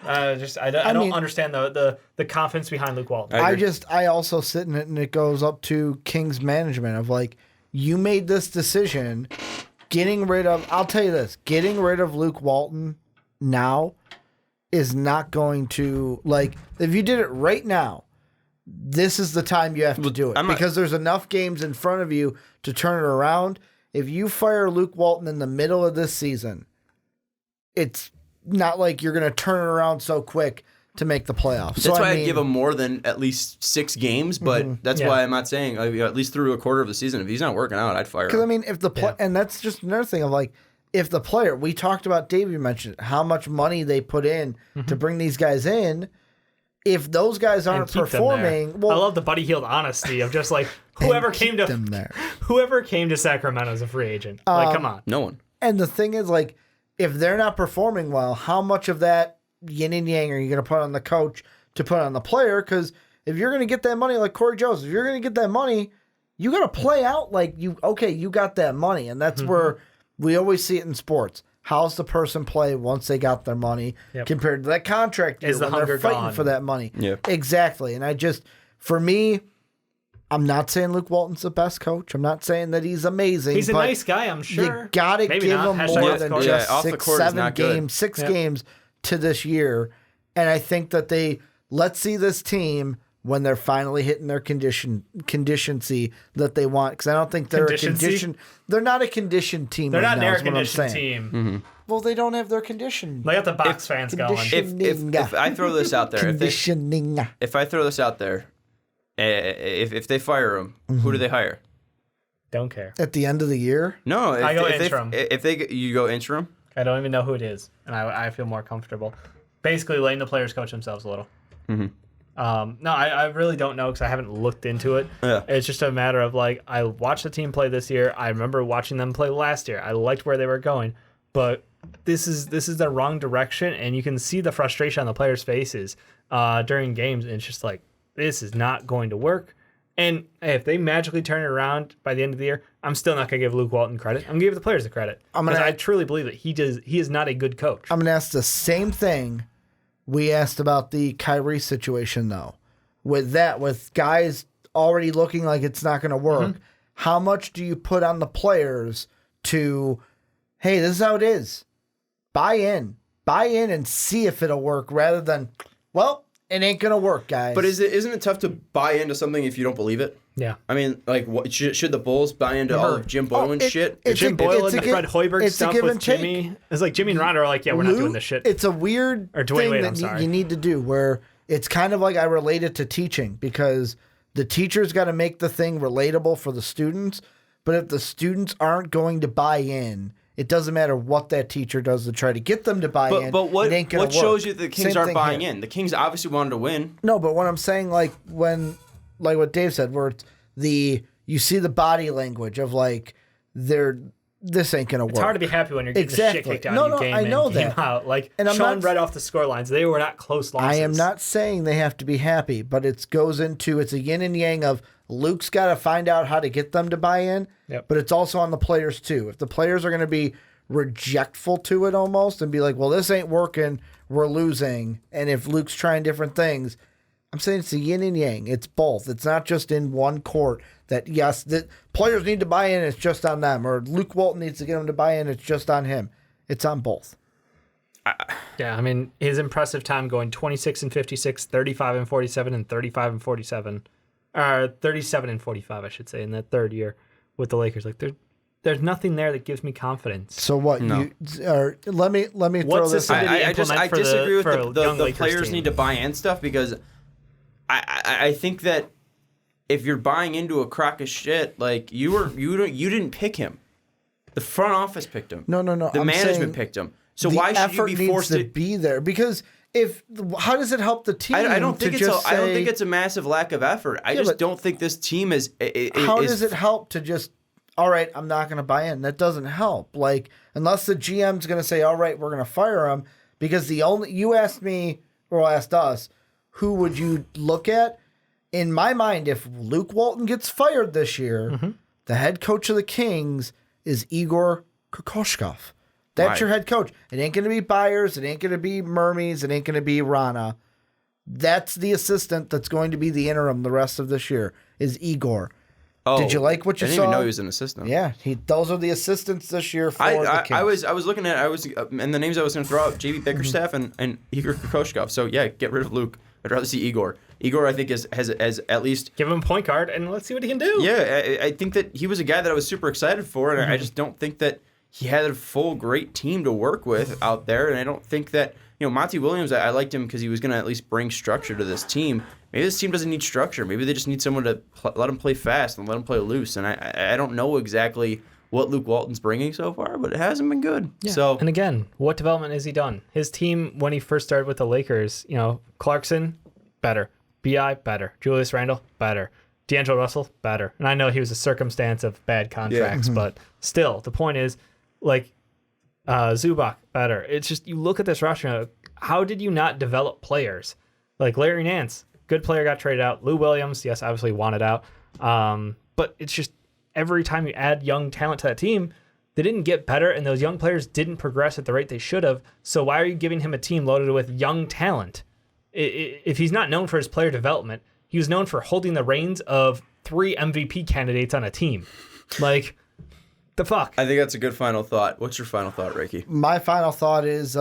I don't understand the confidence behind Luke Walton. I also sit in it, and it goes up to Kings management of like, you made this decision, getting rid of Luke Walton now is not going to, like, if you did it right now, this is the time you have to do it because there's enough games in front of you to turn it around. If you fire Luke Walton in the middle of this season, it's not like you're going to turn it around so quick to make the playoffs. That's why I give him more than at least 6 games, but that's why I'm not saying at least through a quarter of the season. If he's not working out, I'd fire him. Because, I mean, if the and that's just another thing of like, if the player, we talked about, Dave, you mentioned how much money they put in to bring these guys in. If those guys aren't performing, I love the Buddy Hield honesty of just like whoever came to Sacramento as a free agent. Like, come on, no one. And the thing is, like, if they're not performing well, how much of that yin and yang are you going to put on the coach to put on the player? Because if you're going to get that money, like Corey Joseph, if you're going to get that money, you got to play out like you got that money, and that's where we always see it in sports. How's the person play once they got their money compared to that contract year when they're fighting for that money? Yep. Exactly. And for me, I'm not saying Luke Walton's the best coach. I'm not saying that he's amazing. He's a nice guy, I'm sure. You got to give him more than just 6 games to this year. And I think that let's see this team when they're finally hitting their conditioncy that they want. Because I don't think they're they're not a conditioned team. They're right not now, an air-conditioned team. Mm-hmm. Well, they don't have their condition. They got the box fans going. If I throw this out there, if I throw this out there, if they fire him, who do they hire? Don't care. At the end of the year? No, I go interim. You go interim? I don't even know who it is, and I feel more comfortable. Basically, letting the players coach themselves a little. Mm-hmm. No, I really don't know because I haven't looked into it. Yeah. It's just a matter of like, I watched the team play this year. I remember watching them play last year. I liked where they were going, but this is the wrong direction, and you can see the frustration on the players' faces during games. And it's just like, this is not going to work. And hey, if they magically turn it around by the end of the year, I'm still not going to give Luke Walton credit. I'm going to give the players the credit because I truly believe that he is not a good coach. I'm going to ask the same thing we asked about the Kyrie situation, though. With guys already looking like it's not going to work, how much do you put on the players to, hey, this is how it is. Buy in and see if it'll work rather than, well, it ain't going to work, guys. But isn't it tough to buy into something if you don't believe it? Yeah. I mean, like, should the Bulls buy into all of Jim Boylan's shit? Jim Boylan, Fred Hoiberg stuff with Jimmy. It's like Jimmy and Ron are like, yeah, we're not doing this shit. It's a weird thing that you need to do where it's kind of like I relate it to teaching because the teacher's got to make the thing relatable for the students. But if the students aren't going to buy in, it doesn't matter what that teacher does to try to get them to buy in. But what shows you the the Kings aren't buying in? The Kings obviously wanted to win. No, but what I'm saying, like what Dave said, where it's you see the body language of like this ain't gonna work. It's hard to be happy when you're getting the shit kicked out of you game I know in, game out. Like, and Sean read off the score lines. They were not close losses. I am not saying they have to be happy, but it's a yin and yang of Luke's got to find out how to get them to buy in, but it's also on the players too. If the players are going to be rejectful to it almost and be like, well, this ain't working, we're losing, and if Luke's trying different things, I'm saying it's a yin and yang. It's both. It's not just in one court that, yes, the players need to buy in, it's just on them, or Luke Walton needs to get them to buy in, it's just on him. It's on both. Yeah, I mean, his impressive time going 26 and 56, 35 and 47, and 35 and 47. 37 and 45, I should say, in that third year with the Lakers. Like, there's nothing there that gives me confidence. So what? No. Let me throw this. I disagree with the players need to buy in stuff because I think that if you're buying into a crock of shit, like you didn't pick him. The front office picked him. No. The management picked him. So why should you be forced to be there? Because how does it help the team? I don't think I don't think it's a massive lack of effort. I just don't think this team is. How does it help to just? All right, I'm not going to buy in. That doesn't help. Like, unless the GM's going to say, all right, we're going to fire him, because you asked me, or asked us, who would you look at? In my mind, if Luke Walton gets fired this year, the head coach of the Kings is Igor Kokoshkov. That's your head coach. It ain't going to be Byers. It ain't going to be Mermes. It ain't going to be Rana. That's the assistant that's going to be the interim the rest of this year, is Igor. Oh, did you like what you saw? I didn't even know he was an assistant. Yeah, those are the assistants this year for the Kings. I was looking at and the names I was going to throw out: JB Bickerstaff and Igor Kokoshkov. So yeah, get rid of Luke. I'd rather see Igor. Igor, I think, has at least give him a point guard and let's see what he can do. Yeah, I think that he was a guy that I was super excited for, and I just don't think that he had a full great team to work with out there, and I don't think that Monty Williams. I liked him because he was going to at least bring structure to this team. Maybe this team doesn't need structure. Maybe they just need someone to let him play fast and let him play loose. And I don't know exactly what Luke Walton's bringing so far, but it hasn't been good. Yeah. So and again, what development has he done? His team when he first started with the Lakers, Clarkson, better. B.I., better. Julius Randle, better. D'Angelo Russell, better. And I know he was a circumstance of bad contracts, but still, the point is, Zubac, better. It's just, you look at this roster, how did you not develop players? Like Larry Nance, good player, got traded out. Lou Williams, yes, obviously wanted out. But it's just every time you add young talent to that team, they didn't get better, and those young players didn't progress at the rate they should have. So why are you giving him a team loaded with young talent? If he's not known for his player development, he was known for holding the reins of 3 MVP candidates on a team. Like, the fuck? I think that's a good final thought. What's your final thought, Ricky? My final thought is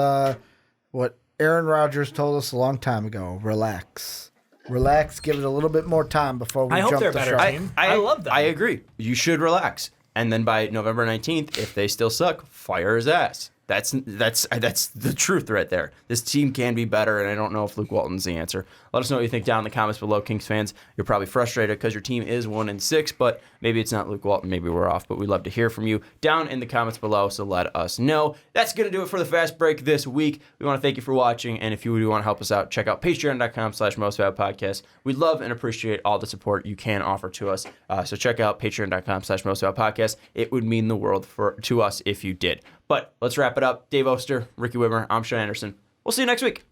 what Aaron Rodgers told us a long time ago. Relax. Give it a little bit more time before we jump the shark. I love that. I agree. You should relax. And then by November 19th, if they still suck, fire his ass. That's the truth right there. This team can be better, and I don't know if Luke Walton's the answer. Let us know what you think down in the comments below, Kings fans. You're probably frustrated because your team is 1-6, but maybe it's not Luke Walton. Maybe we're off, but we'd love to hear from you down in the comments below, so let us know. That's going to do it for the Fast Break this week. We want to thank you for watching, and if you do want to help us out, check out patreon.com/mostvaluepodcast. We'd love and appreciate all the support you can offer to us, so check out patreon.com/mostvaluepodcast. It would mean the world to us if you did. But let's wrap it up. Dave Oster, Ricky Widmer, I'm Sean Anderson. We'll see you next week.